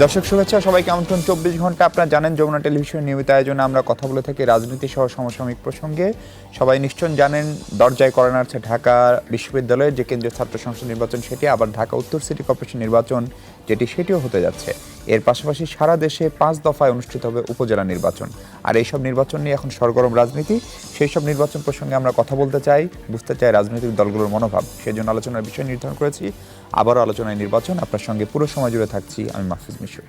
দর্শক শুভেচ্ছা, সবাইকে আমন্ত্রণ 24 ঘন্টা। আপনারা জানেন যমুনা টেলিভিশনের নিয়মিত আয়োজনে আমরা কথা বলে থাকি রাজনীতি সহ সমসাময়িক প্রসঙ্গে। সবাই নিশ্চয় জানেন দরজায় করা নাড়ছে ঢাকা বিশ্ববিদ্যালয়ের যে কেন্দ্রীয় ছাত্র সংসদ নির্বাচন সেটি, আবার ঢাকা উত্তর সিটি কর্পোরেশন নির্বাচন সেটিও হতে যাচ্ছে। এর পাশাপাশি সারা দেশে 5 দফায় অনুষ্ঠিত হবে উপজেলা নির্বাচন। আর এইসব নির্বাচন নিয়ে এখন সরগরম রাজনীতি। সেই সব নির্বাচন প্রসঙ্গে আমরা কথা বলতে চাই, বুঝতে চাই রাজনৈতিক দলগুলোর মনোভাব। সেই জন্য আলোচনার বিষয় নির্ধারণ করেছি। আবারও আলোচনায় নির্বাচন। আপনার সঙ্গে পুরো সময় জুড়ে থাকছি আমি মাহফুজ মিশু।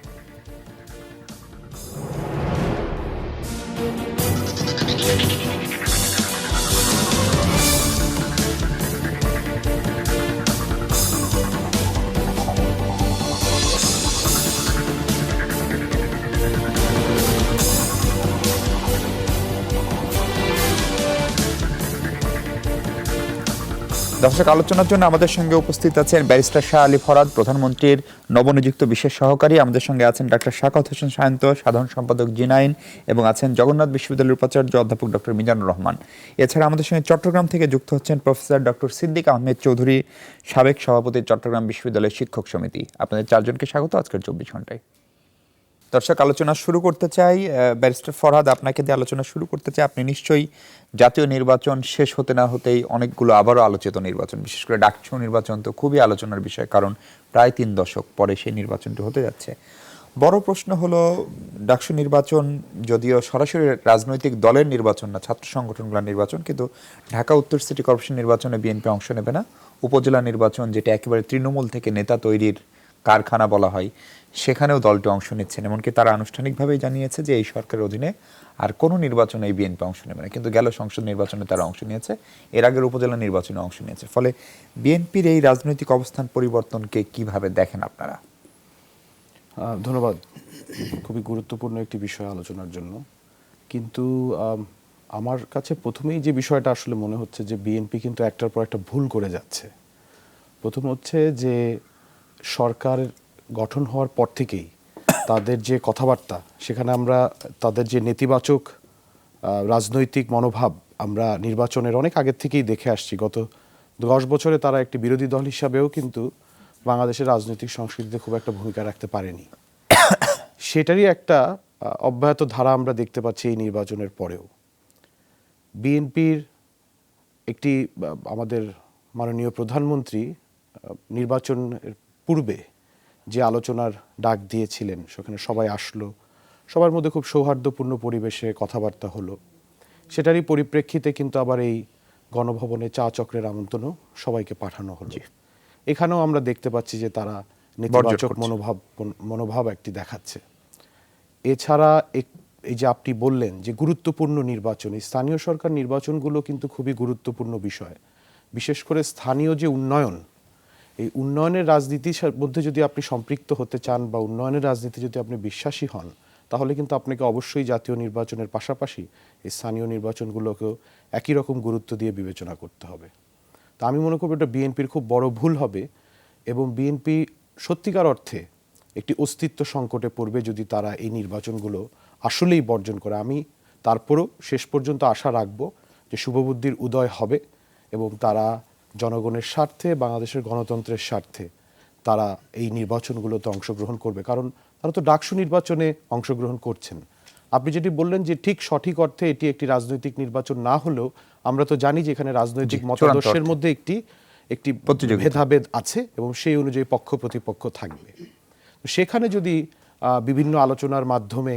দর্শক, আলোচনার জন্য আমাদের সঙ্গে উপস্থিত আছেন ব্যারিস্টার শাহ আলী ফরাদ, প্রধানমন্ত্রীর নবনিযুক্ত বিশেষ সহকারী। আমাদের সঙ্গে আছেন ডাক্তার শাকাওয়াত হোসেন সায়ন্ত, সাধারণ সম্পাদক জি9, এবং আছেন জগন্নাথ বিশ্ববিদ্যালয়ের উপাচার্য অধ্যাপক ডক্টর মিজানুর রহমান। এছাড়া আমাদের সঙ্গে চট্টগ্রাম থেকে যুক্ত হচ্ছেন প্রফেসর ডক্টর সিদ্দিক আহমেদ চৌধুরী, সাবেক সভাপতি চট্টগ্রাম বিশ্ববিদ্যালয়ের শিক্ষক সমিতি। আপনাদের চারজনকে স্বাগত আজকের 24 ঘন্টায়। দর্শক, আলোচনা শুরু করতে চাই ব্যারিস্টার ফরহাদ, আপনাকে দিয়ে আলোচনা শুরু করতে চাই। আপনি নিশ্চয়ই জাতীয় নির্বাচন শেষ হতে না হতেই অনেকগুলো আবারও আলোচিত নির্বাচন, বিশেষ করে ডাকসু নির্বাচন তো খুবই আলোচনার বিষয়, কারণ প্রায় 3 দশক পরে সেই নির্বাচনটি হতে যাচ্ছে। বড় প্রশ্ন হলো, ডাকসু নির্বাচন যদিও সরাসরি রাজনৈতিক দলের নির্বাচন না, ছাত্র সংগঠনগুলোর নির্বাচন, কিন্তু ঢাকা উত্তর সিটি কর্পোরেশন নির্বাচনে বিএনপি অংশ নেবে না। উপজেলা নির্বাচন, যেটা একেবারে তৃণমূল থেকে নেতা তৈরির কারখানা বলা হয়, সেখানেও দলটি অংশ নিচ্ছেন। এমনকি তারা আনুষ্ঠানিকভাবেই জানিয়েছে যে এই সরকারের অধীনে আর কোনো নির্বাচনে এই বিএনপি অংশ নেবে না। কিন্তু গেল সংসদ নির্বাচনে তারা অংশ নিয়েছে, এর আগের উপজেলা নির্বাচনে অংশ নিয়েছে। ফলে বিএনপির এই রাজনৈতিক অবস্থান পরিবর্তনকে কিভাবে দেখেন আপনারা? ধন্যবাদ। খুবই গুরুত্বপূর্ণ একটি বিষয় আলোচনার জন্য। কিন্তু আমার কাছে প্রথমেই যে বিষয়টা আসলে মনে হচ্ছে যে বিএনপি কিন্তু একটার পর একটা ভুল করে যাচ্ছে। প্রথম হচ্ছে যে সরকার গঠন হওয়ার পর থেকেই তাদের যে কথাবার্তা, সেখানে আমরা তাদের যে নেতিবাচক রাজনৈতিক মনোভাব আমরা নির্বাচনের অনেক আগের থেকেই দেখে আসছি। গত 10 বছরে তারা একটি বিরোধী দল হিসাবেও কিন্তু বাংলাদেশের রাজনৈতিক সংস্কৃতিতে খুব একটা ভূমিকা রাখতে পারেনি। সেটারই একটা অব্যাহত ধারা আমরা দেখতে পাচ্ছি এই নির্বাচনের পরেও। বিএনপির একটি আমাদের মাননীয় প্রধানমন্ত্রী নির্বাচনের পূর্বে যে আলোচনার ডাক দিয়েছিলেন, সেখানে সবাই আসলো, সবার মধ্যে খুব সৌহার্দ্যপূর্ণ পরিবেশে কথাবার্তা হলো। সেটারই পরিপ্রেক্ষিতে কিন্তু আবার এই গণভবনে চা চক্রের আমন্ত্রণও সবাইকে পাঠানো হলো। এখানেও আমরা দেখতে পাচ্ছি যে তারা নেতিবাচক মনোভাব একটি দেখাচ্ছে। এছাড়া এই যে আপনি বললেন যে গুরুত্বপূর্ণ নির্বাচন, এই স্থানীয় সরকার নির্বাচনগুলো কিন্তু খুবই গুরুত্বপূর্ণ বিষয়। বিশেষ করে স্থানীয় যে উন্নয়ন, এই উন্নয়নের রাজনীতির মধ্যে যদি আপনি সম্পৃক্ত হতে চান বা উন্নয়নের রাজনীতি যদি আপনি বিশ্বাসী হন, তাহলে কিন্তু আপনাকে অবশ্যই জাতীয় নির্বাচনের পাশাপাশি এই স্থানীয় নির্বাচনগুলোকেও একই রকম গুরুত্ব দিয়ে বিবেচনা করতে হবে। তা আমি মনে করব এটা বিএনপির খুব বড় ভুল হবে, এবং বিএনপি সত্যিকার অর্থে একটি অস্তিত্ব সংকটে পড়বে যদি তারা এই নির্বাচনগুলো আসলেই বর্জন করে। আমি তারপরও শেষ পর্যন্ত আশা রাখব যে শুভবুদ্ধির উদয় হবে এবং তারা জনগণের স্বার্থে, বাংলাদেশের গণতন্ত্রের স্বার্থে তারা এই নির্বাচনগুলোতে অংশগ্রহণ করবে। কারণ তারা তো ডাকসু নির্বাচনে অংশগ্রহণ করছেন। আপনি যেটি বললেন যে ঠিক সঠিক অর্থে এটি একটি রাজনৈতিক নির্বাচন না হলেও আমরা তো জানি যে এখানে রাজনৈতিক মতাদর্শের মধ্যে একটি ভেদাভেদ আছে এবং সেই অনুযায়ী পক্ষ প্রতিপক্ষ থাকবে। সেখানে যদি বিভিন্ন আলোচনার মাধ্যমে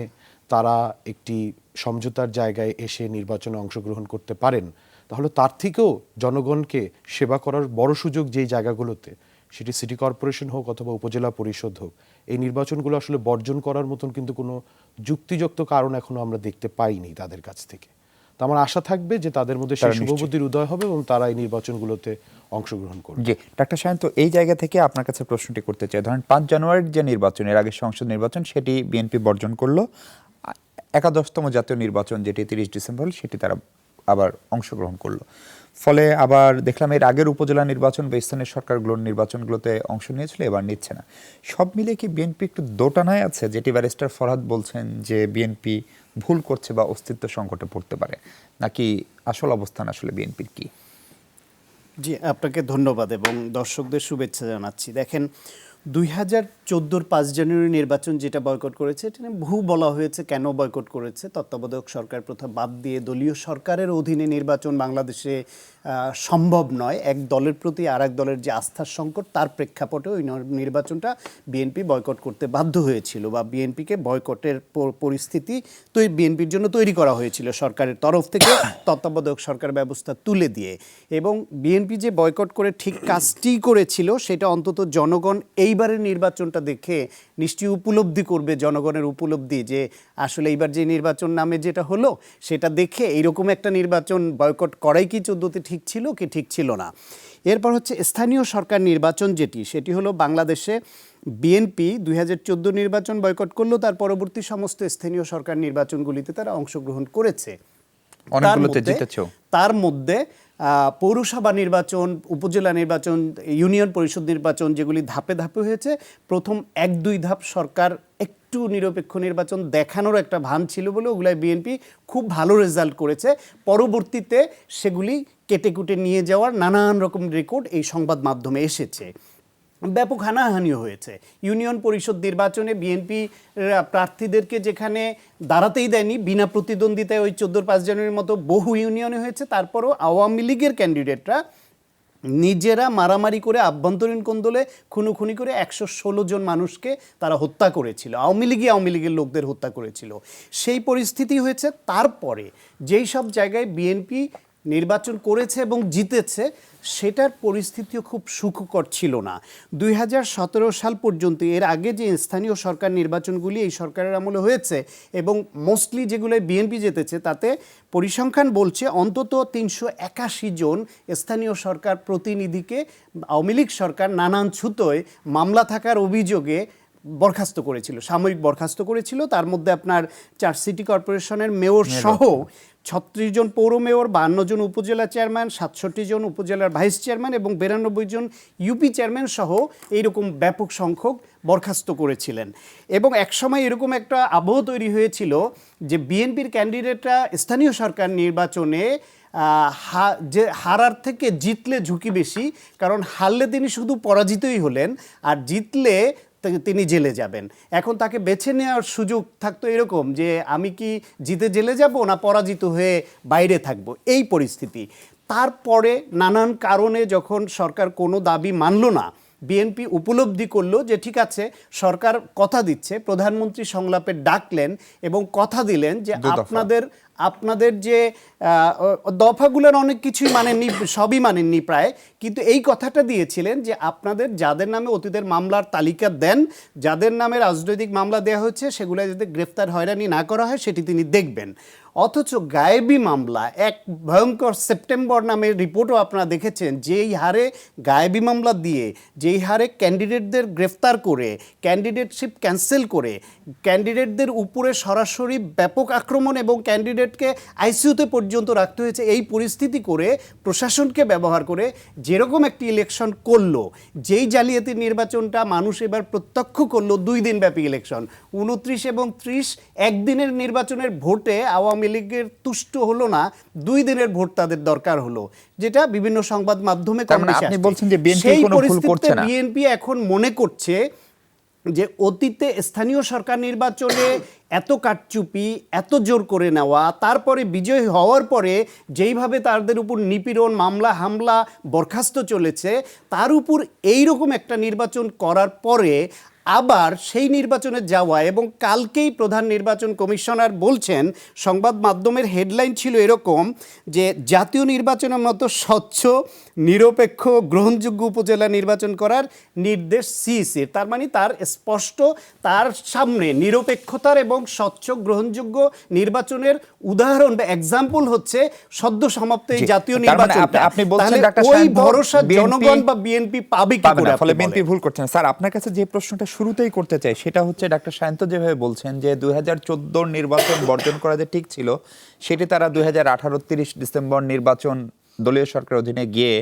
তারা একটি সমঝোতার জায়গায় এসে নির্বাচনে অংশগ্রহণ করতে পারেন, তাহলে তার থেকেও জনগণকে সেবা করার বড় সুযোগ যেই জায়গাগুলোতে, সেটি সিটি কর্পোরেশন হোক অথবা উপজেলা পরিষদ হোক, এই নির্বাচনগুলো আসলে বর্জন করার মতন কিন্তু কোনো যুক্তিযুক্ত কারণ এখনো আমরা দেখতে পাইনি তাদের কাছ থেকে। তো আমার আশা থাকবে যে তাদের মধ্যে সেই শুভবুদ্ধির উদয় হবে এবং তারা এই নির্বাচনগুলোতে অংশগ্রহণ করবে। জি ডাক্তার সায়ন্ত, এই জায়গা থেকে আপনার কাছে প্রশ্নটি করতে চাই। ধরেন 5 জানুয়ারির যে নির্বাচন, এর আগে সংসদ নির্বাচন, সেটি বিএনপি বর্জন করলো। 11তম জাতীয় নির্বাচন যেটি 30 ডিসেম্বর, সেটি তারা আবার অংশগ্রহণ করলো। ফলে আবার দেখলাম এর আগের উপজেলা নির্বাচন বা স্থানীয় সরকারগুলোর নির্বাচনগুলোতে অংশ নিয়েছিল, এবার নিচ্ছে না। সব মিলিয়ে কি বিএনপি একটু দোটানায় আছে, যেটি ব্যারিস্টার ফরহাদ বলছেন যে বিএনপি ভুল করছে বা অস্তিত্ব সংকটে পড়তে পারে, নাকি আসল অবস্থান আসলে বিএনপির কি? জি, আপনাকে ধন্যবাদ এবং দর্শকদের শুভেচ্ছা জানাচ্ছি। দেখেন, 2014 5 জানুয়ারি নির্বাচন যেটা বয়কট করেছে, এটা নিয়ে বহু বলা হয়েছে কেন বয়কট করেছে। তত্ত্বাবধায়ক সরকার প্রথা বাদ দিয়ে দলীয় সরকারের অধীনে নির্বাচন বাংলাদেশে সম্ভব নয়। এক দলের প্রতি আর এক দলের যে আস্থার সংকট, তার প্রেক্ষাপটে ওই নির্বাচনটা বিএনপি বয়কট করতে বাধ্য হয়েছিল, বা বিএনপিকে বয়কটের পরিস্থিতি বিএনপির জন্য তৈরি করা হয়েছিল সরকারের তরফ থেকে তত্ত্বাবধায়ক সরকার ব্যবস্থা তুলে দিয়ে। এবং বিএনপি যে বয়কট করে ঠিক কাজটি করেছিল, সেটা অন্তত জনগণ এইবারের নির্বাচনটা দেখে নিশ্চয়ই উপলব্ধি করবে, জনগণের উপলব্ধি যে আসলে এইবার যে নির্বাচন নামে যেটা হলো, সেটা দেখে এইরকম একটা নির্বাচন বয়কট করাই কি 14তে ঠিক ছিল কি ঠিক ছিল না। এরপর হচ্ছে স্থানীয় সরকার নির্বাচন, সেটি হলো বাংলাদেশে বিএনপি 2014 নির্বাচন বয়কট করলো, তার পরবর্তী সমস্ত স্থানীয় সরকার নির্বাচনগুলিতে তারা অংশগ্রহণ করেছে। তার মধ্যে পৌরসভা নির্বাচন, উপজেলা নির্বাচন, ইউনিয়ন পরিষদ নির্বাচন, যেগুলি ধাপে ধাপে হয়েছে, প্রথম 1-2 ধাপ সরকার একটু নিরপেক্ষ নির্বাচন দেখানোর একটা ভান ছিল বলে ওগুলাই বিএনপি খুব ভালো রেজাল্ট করেছে। পরবর্তীতে সেগুলি কেটে কুটে নিয়ে যাওয়ার নানান রকম রেকর্ড এই সংবাদ মাধ্যমে এসেছে। ব্যাপক হানাহানিও হয়েছে। ইউনিয়ন পরিষদ নির্বাচনে বিএনপি প্রার্থীদেরকে যেখানে দাঁড়াতেই দেয়নি, বিনা প্রতিদ্বন্দ্বিতায় ওই 14 জানুয়ারির মতো বহু ইউনিয়নে হয়েছে। তারপরও আওয়ামী লীগের ক্যান্ডিডেটরা নিজেরা মারামারি করে, আভ্যন্তরীণ কোন্দলে খুনোখুনি করে 116 জন মানুষকে তারা হত্যা করেছিল। আওয়ামী লীগের লোকদের হত্যা করেছিল। সেই পরিস্থিতি হয়েছে। তারপরে যেই সব জায়গায় বিএনপি নির্বাচন করেছে এবং জিতেছে, সেটার পরিস্থিতিও খুব সুখকর ছিল না। 2017 সাল পর্যন্ত, এর আগে যে স্থানীয় সরকার নির্বাচনগুলি এই সরকারের আমলে হয়েছে এবং মোস্টলি যেগুলো বিএনপি জিতেছে, তাতে পরিসংখ্যান বলছে অন্তত 381 জন স্থানীয় সরকার প্রতিনিধিকে আওয়ামী লীগ সরকার নানান ছুতোয় মামলা থাকার অভিযোগে বরখাস্ত করেছিল, সাময়িক বরখাস্ত করেছিল। তার মধ্যে আপনার 4 সিটি কর্পোরেশনের মেয়র সহ 36 জন পৌর মেয়র, 52 জন উপজেলা চেয়ারম্যান, 67 জন উপজেলার ভাইস চেয়ারম্যান এবং 92 জন ইউপি চেয়ারম্যান সহ এইরকম ব্যাপক সংখ্যক বরখাস্ত করেছিলেন। এবং একসময় এরকম একটা আবহ তৈরি হয়েছিল যে বিএনপির ক্যান্ডিডেটরা স্থানীয় সরকার নির্বাচনে যে হারার থেকে জিতলে ঝুঁকি বেশি, কারণ হারলে তিনি শুধু পরাজিতই হলেন, আর জিতলে তিনি জেলে যাবেন। এখন তাকে বেছে নেওয়ার সুযোগ থাকতো এরকম যে আমি কি জিতে জেলে যাব না পরাজিত হয়ে বাইরে থাকব, এই পরিস্থিতি। তারপরে নানান কারণে যখন সরকার কোনো দাবি মানল না, বিএনপি উপলব্ধি করলো যে ঠিক আছে, সরকার কথা দিচ্ছে, প্রধানমন্ত্রী সংলাপে ডাকলেন এবং কথা দিলেন যে আপনাদের যে দফাগুলোর অনেক কিছুই মানেননি, সবই মানেননি প্রায়, কিন্তু এই কথাটা দিয়েছিলেন যে আপনাদের যাদের নামে অতীতের মামলার তালিকা দেন, যাদের নামে রাজনৈতিক মামলা দেওয়া হচ্ছে, সেগুলো যাতে গ্রেফতার হয়রানি না করা হয় সেটি তিনি দেখবেন। অথচ গায়েবী মামলা, এক ভয়ঙ্কর সেপ্টেম্বর নামের রিপোর্টও আপনারা দেখেছেন, যেই হারে গায়েবী মামলা দিয়ে, যেই হারে ক্যান্ডিডেটদের গ্রেফতার করে, ক্যান্ডিডেটশিপ ক্যান্সেল করে, ক্যান্ডিডেটদের উপরে সরাসরি ব্যাপক আক্রমণ এবং ক্যান্ডিডেটকে আইসিইউতে পর্যন্ত রাখতে হয়েছে, এই পরিস্থিতি করে প্রশাসনকে ব্যবহার করে যেরকম একটি ইলেকশন করলো, যেই জালিয়াতি নির্বাচনটা মানুষ এবার প্রত্যক্ষ করলো, 2 দিন ব্যাপী ইলেকশন, 29 এবং 30 একদিনের নির্বাচনের ভোটে আওয়ামী লীগের তুষ্ট হলো না, 2 দিনের ভোট তাদের দরকার হলো, যেটা বিভিন্ন সংবাদ মাধ্যমে আপনি বলছেন যে বিএনপি কোনো ভুল করছে না। বিএনপি এখন মনে করছে যে অতীতে স্থানীয় সরকার নির্বাচনে এত কারচুপি, এত জোর করে নেওয়া, তারপরে বিজয় হওয়ার পরে যেইভাবে তাদের উপর নিপীড়ন, মামলা হামলা, বরখাস্ত চলেছে, তার উপর এইরকম একটা নির্বাচন করার পরে আবার সেই নির্বাচনে যাওয়া, এবং কালকেই প্রধান নির্বাচন কমিশনার বলছেন, সংবাদ মাধ্যমের হেডলাইন ছিল এরকম যে জাতীয় নির্বাচনের মতো স্বচ্ছ, নিরপেক্ষ, গ্রহণযোগ্য উপজেলা নির্বাচন করার নির্দেশ সিইসির। তার মানে তার স্পষ্ট, তার সামনে নিরপেক্ষতার এবং স্বচ্ছ গ্রহণযোগ্য নির্বাচনের উদাহরণ বা এক্সাম্পল হচ্ছে সদ্য সমাপ্ত এই জাতীয় নির্বাচন। আপনি বলছেন ওই ভরসা জনগণ বা বিএনপি পাবে কি করে? ফলে বিএনপি ভুল করছে না। স্যার, আপনার কাছে যে প্রশ্নটা শুরুতেই করতে চাই সেটা হচ্ছে, ডাক্তার সায়ন্ত যেভাবে বলছেন যে 2014 নির্বাচন বর্জন করা যে ঠিক ছিল, সেটি তারা 2018 30 ডিসেম্বর নির্বাচন দলীয় সরকারের অধীনে গিয়ে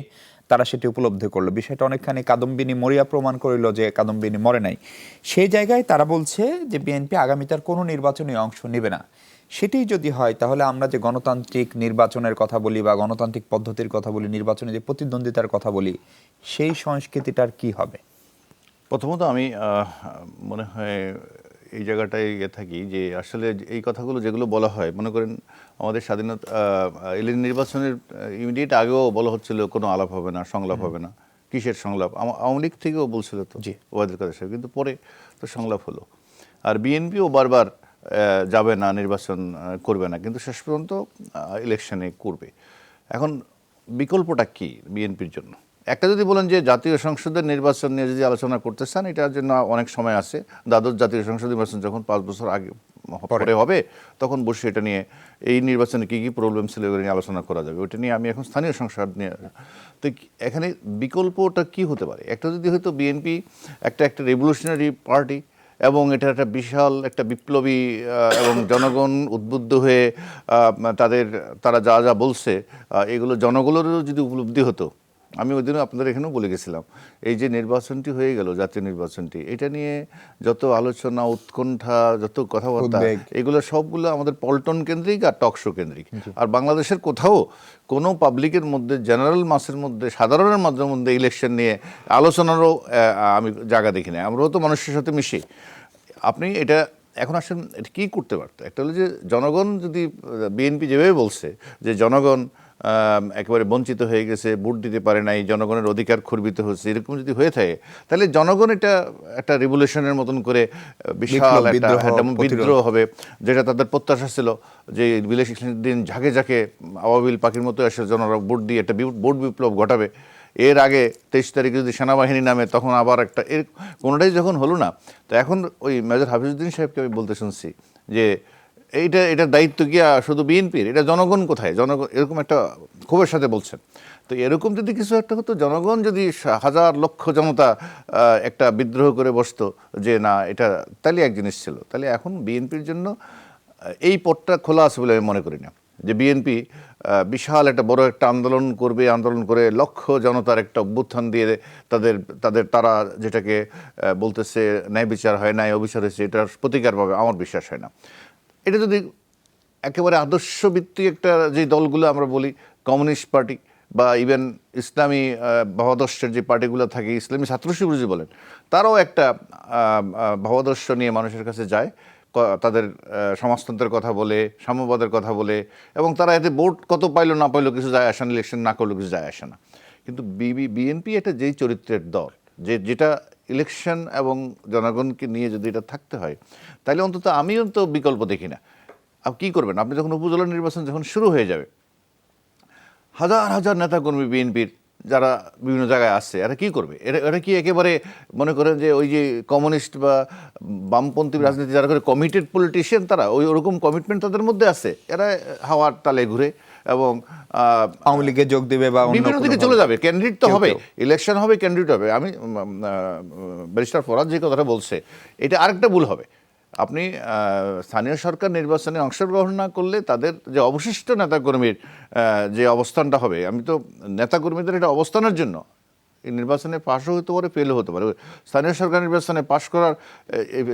তারা সেটি উপলব্ধি করলো। বিষয়টা অনেকখানি কাদম্বিনী মরিয়া প্রমাণ করিল যে কাদম্বিনী মরে নাই। সেই জায়গায় তারা বলছে যে বিএনপি আগামীতে কোনো নির্বাচনে অংশ নেবে না। সেটি যদি হয়, তাহলে আমরা যে গণতান্ত্রিক নির্বাচনের কথা বলি বা গণতান্ত্রিক পদ্ধতির কথা বলি, নির্বাচনে যে প্রতিদ্বন্দ্বিতার কথা বলি, সেই সংস্কৃতিটার কি হবে? প্রথমত আমি মনে হয় এই জায়গাটায় থাকি যে আসলে এই কথাগুলো যেগুলো বলা হয়, মনে করেন আমাদের স্বাধীনতা নির্বাচনের ইমিডিয়েট আগেও বলা হচ্ছিল কোনো আলাপ হবে না, সংলাপ হবে না। কিসের সংলাপ? আওয়ামী লীগ থেকেও বলছিল তো ওবায়দুল কাদের সাহেব, কিন্তু পরে তো সংলাপ হলো। আর বিএনপিও বারবার যাবে না, নির্বাচন করবে না, কিন্তু শেষ পর্যন্ত ইলেকশনে করবে। এখন বিকল্পটা কি বিএনপির জন্য? একটা যদি বলেন যে জাতীয় সংসদের নির্বাচন নিয়ে যদি আলোচনা করতে চান, এটার জন্য অনেক সময় আছে। দ্বাদশ জাতীয় সংসদ নির্বাচন যখন 5 বছর আগে পরে হবে, তখন বসে এটা নিয়ে এই নির্বাচনে কী কী প্রবলেম ছিল এগুলো নিয়ে আলোচনা করা যাবে। ওইটা নিয়ে আমি এখন স্থানীয় সংসদ নিয়ে, তো এখানে বিকল্পটা কি হতে পারে? একটা যদি হয়তো বিএনপি একটা রেভলিউশনারি পার্টি এবং এটা একটা বিশাল একটা বিপ্লবী এবং জনগণ উদ্বুদ্ধ হয়ে তারা যা যা বলছে এগুলো জনগণেরও যদি উপলব্ধি হতো। আমি ওই দিনও আপনাদের এখানেও বলে গেছিলাম, এই যে নির্বাচনটি হয়ে গেল, জাতীয় নির্বাচনটি, এটা নিয়ে যত আলোচনা, উৎকণ্ঠা, যত কথাবার্তা, এগুলো সবগুলো আমাদের পল্টন কেন্দ্রিক আর টকশো কেন্দ্রিক। আর বাংলাদেশের কোথাও কোনো পাবলিকের মধ্যে, জেনারেল মাসের মধ্যে, সাধারণের মধ্যে ইলেকশন নিয়ে আলোচনারও আমি জায়গা দেখি না। আমরাও তো মানুষের সাথে মিশি। আপনি এটা এখন আসেন, এটা কী করতে পারতো? একটা হলো যে জনগণ যদি, বিএনপি যেভাবে বলছে যে জনগণ একেবারে বঞ্চিত হয়ে গেছে, ভোট দিতে পারে নাই, জনগণের অধিকার খর্বিত হচ্ছে, এরকম যদি হয়ে থাকে, তাহলে জনগণ এটা একটা রিভলিউশনের মতন করে বিশাল একটা বিদ্রোহ হবে, যেটা তাদের প্রত্যাশা ছিল যে ইলেকশনের দিন ঝাঁকে ঝাঁকে আবাবিল পাখির মতো এসে জনরা ভোট দিয়ে একটা ভোট বিপ্লব ঘটাবে। এর আগে 23 তারিখে যদি সেনাবাহিনী নামে, তখন আবার একটা, এর কোনোটাই যখন হলো না, তো এখন ওই মেজর হাফিজউদ্দিন সাহেবকে আমি বলতে শুনছি যে এটার দায়িত্ব কি শুধু বিএনপির? এটা জনগণ কোথায়? জনগণ এরকম একটা ক্ষোভের সাথে বলছেন। তো এরকম যদি কিছু একটা হতো, জনগণ যদি হাজার লক্ষ জনতা একটা বিদ্রোহ করে বসতো যে না এটা, তাহলে এক জিনিস ছিল। তাহলে এখন বিএনপির জন্য এই পথটা খোলা আছে বলে আমি মনে করি না, যে বিএনপি বিশাল একটা বড় একটা আন্দোলন করবে, আন্দোলন করে লক্ষ জনতার একটা অভ্যুত্থান দিয়ে তারা যেটাকে বলতেছে ন্যায় বিচার হয় নাই, অবিচার হয়েছে, এটার প্রতিকার পাবে, আমার বিশ্বাস হয় না। এটা যদি একেবারে আদর্শভিত্তিক একটা, যে দলগুলো আমরা বলি কমিউনিস্ট পার্টি বা ইভেন ইসলামী ভাবাদর্শের যে পার্টিগুলো থাকে, ইসলামী ছাত্র শিবির যদি বলেন, তারাও একটা ভাবাদর্শ নিয়ে মানুষের কাছে যায়, তাদের সমাজতন্ত্রের কথা বলে, সাম্যবাদের কথা বলে, এবং তারা এতে ভোট কত পাইলো না পাইলো কিছু যায় আসে না, ইলেকশন না করলেও কিছু যায় আসে না। কিন্তু বিএনপি এটা যেই চরিত্রের দল, যেটা ইলেকশন এবং জনগণকে নিয়ে যদি এটা থাকতে হয়, তাহলে অন্তত আমিও তো বিকল্প দেখি না। আপনি কী করবেন? আপনি যখন উপজেলা নির্বাচন যখন শুরু হয়ে যাবে, হাজার হাজার নেতাকর্মী বিএনপির যারা বিভিন্ন জায়গায় আসছে, এরা কী করবে? এরা কি একেবারে মনে করেন যে ওই যে কমিউনিস্ট বা বামপন্থী রাজনীতি যারা করে কমিটেড পলিটিশিয়ান, তারা ওরকম কমিটমেন্ট তাদের মধ্যে আছে? এরা হাওয়ার তালে ঘুরে এবং আওয়ামী লীগে যোগ দেবে বা বিভিন্ন দিকে চলে যাবে। ক্যান্ডিডেট তো হবে, ইলেকশন হবে, ক্যান্ডিডেট হবে। আমি ব্যারিস্টার ফরাদ যে কথাটা বলছে, এটা আরেকটা ভুল হবে। আপনি স্থানীয় সরকার নির্বাচনে অংশগ্রহণ না করলে তাদের যে অবশিষ্ট নেতাকর্মীর যে অবস্থানটা হবে, আমি তো নেতাকর্মীদের এটা অবস্থানের জন্য এই নির্বাচনে পাশও হতে পারে, ফেলও হতে পারে। স্থানীয় সরকার নির্বাচনে পাশ করার,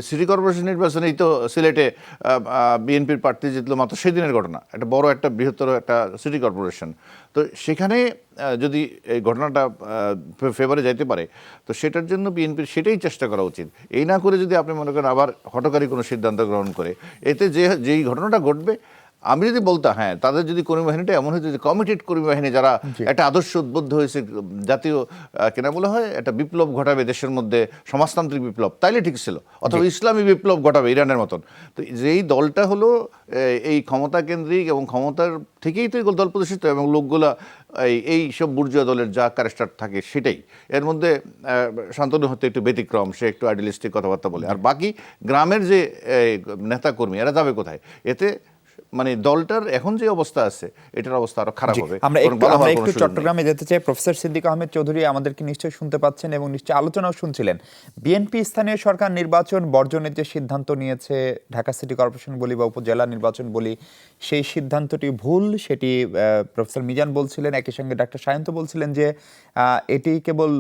সিটি কর্পোরেশন নির্বাচনেই তো সিলেটে বিএনপির প্রার্থী জিতলো মাত্র সেদিনের ঘটনা, একটা বড় একটা বৃহত্তর একটা সিটি কর্পোরেশন। তো সেখানে যদি এই ঘটনাটা ফেভারে যাইতে পারে, তো সেটার জন্য বিএনপির সেটাই চেষ্টা করা উচিত। এই না করে যদি আপনি মনে করেন আবার হঠকারী কোনো সিদ্ধান্ত গ্রহণ করে, এতে যেই ঘটনাটা ঘটবে, আমি যদি বলতাম হ্যাঁ, তাদের যদি কর্মী বাহিনীটা এমন হতো যে কমিটেড কর্মী বাহিনী, যারা একটা আদর্শ উদ্বুদ্ধ হয়েছে, জাতীয় কেনা বলা হয় একটা বিপ্লব ঘটাবে দেশের মধ্যে, সমাজতান্ত্রিক বিপ্লব, তাইলে ঠিক ছিল, অথবা ইসলামী বিপ্লব ঘটাবে ইরানের মতন। তো যেই দলটা হলো এই ক্ষমতা কেন্দ্রিক এবং ক্ষমতার থেকেই তো দল প্রতিষ্ঠিত, এবং লোকগুলা এই সব বুর্জুয়া দলের যা ক্যারেক্টার থাকে সেটাই, এর মধ্যে শান্তনু হতে একটু ব্যতিক্রম, সে একটু আইডিয়ালিস্টিক কথাবার্তা বলে, আর বাকি গ্রামের যে নেতাকর্মী এরা যাবে কোথায়? এতে মানে দলটার এখন যে অবস্থা আছে, এটার অবস্থা আরো খারাপ হবে। আমরা একটু চট্টগ্রামে যেতে চাই। প্রফেসর সিদ্দিক আহমেদ চৌধুরী আমাদেরকে নিশ্চয়ই শুনতে পাচ্ছেন এবং নিশ্চয়ই আলোচনাও শুনছিলেন। বিএনপি স্থানীয় সরকার নির্বাচন বর্জনের যে সিদ্ধান্ত নিয়েছে, ঢাকা সিটি কর্পোরেশন বলি বা উপজেলা নির্বাচন বলি, সেই সিদ্ধান্তটি ভুল, সেটি প্রফেসর মিজান বলছিলেন। একই সঙ্গে ডাক্তার সায়ন্ত বলছিলেন যে এটি কেবল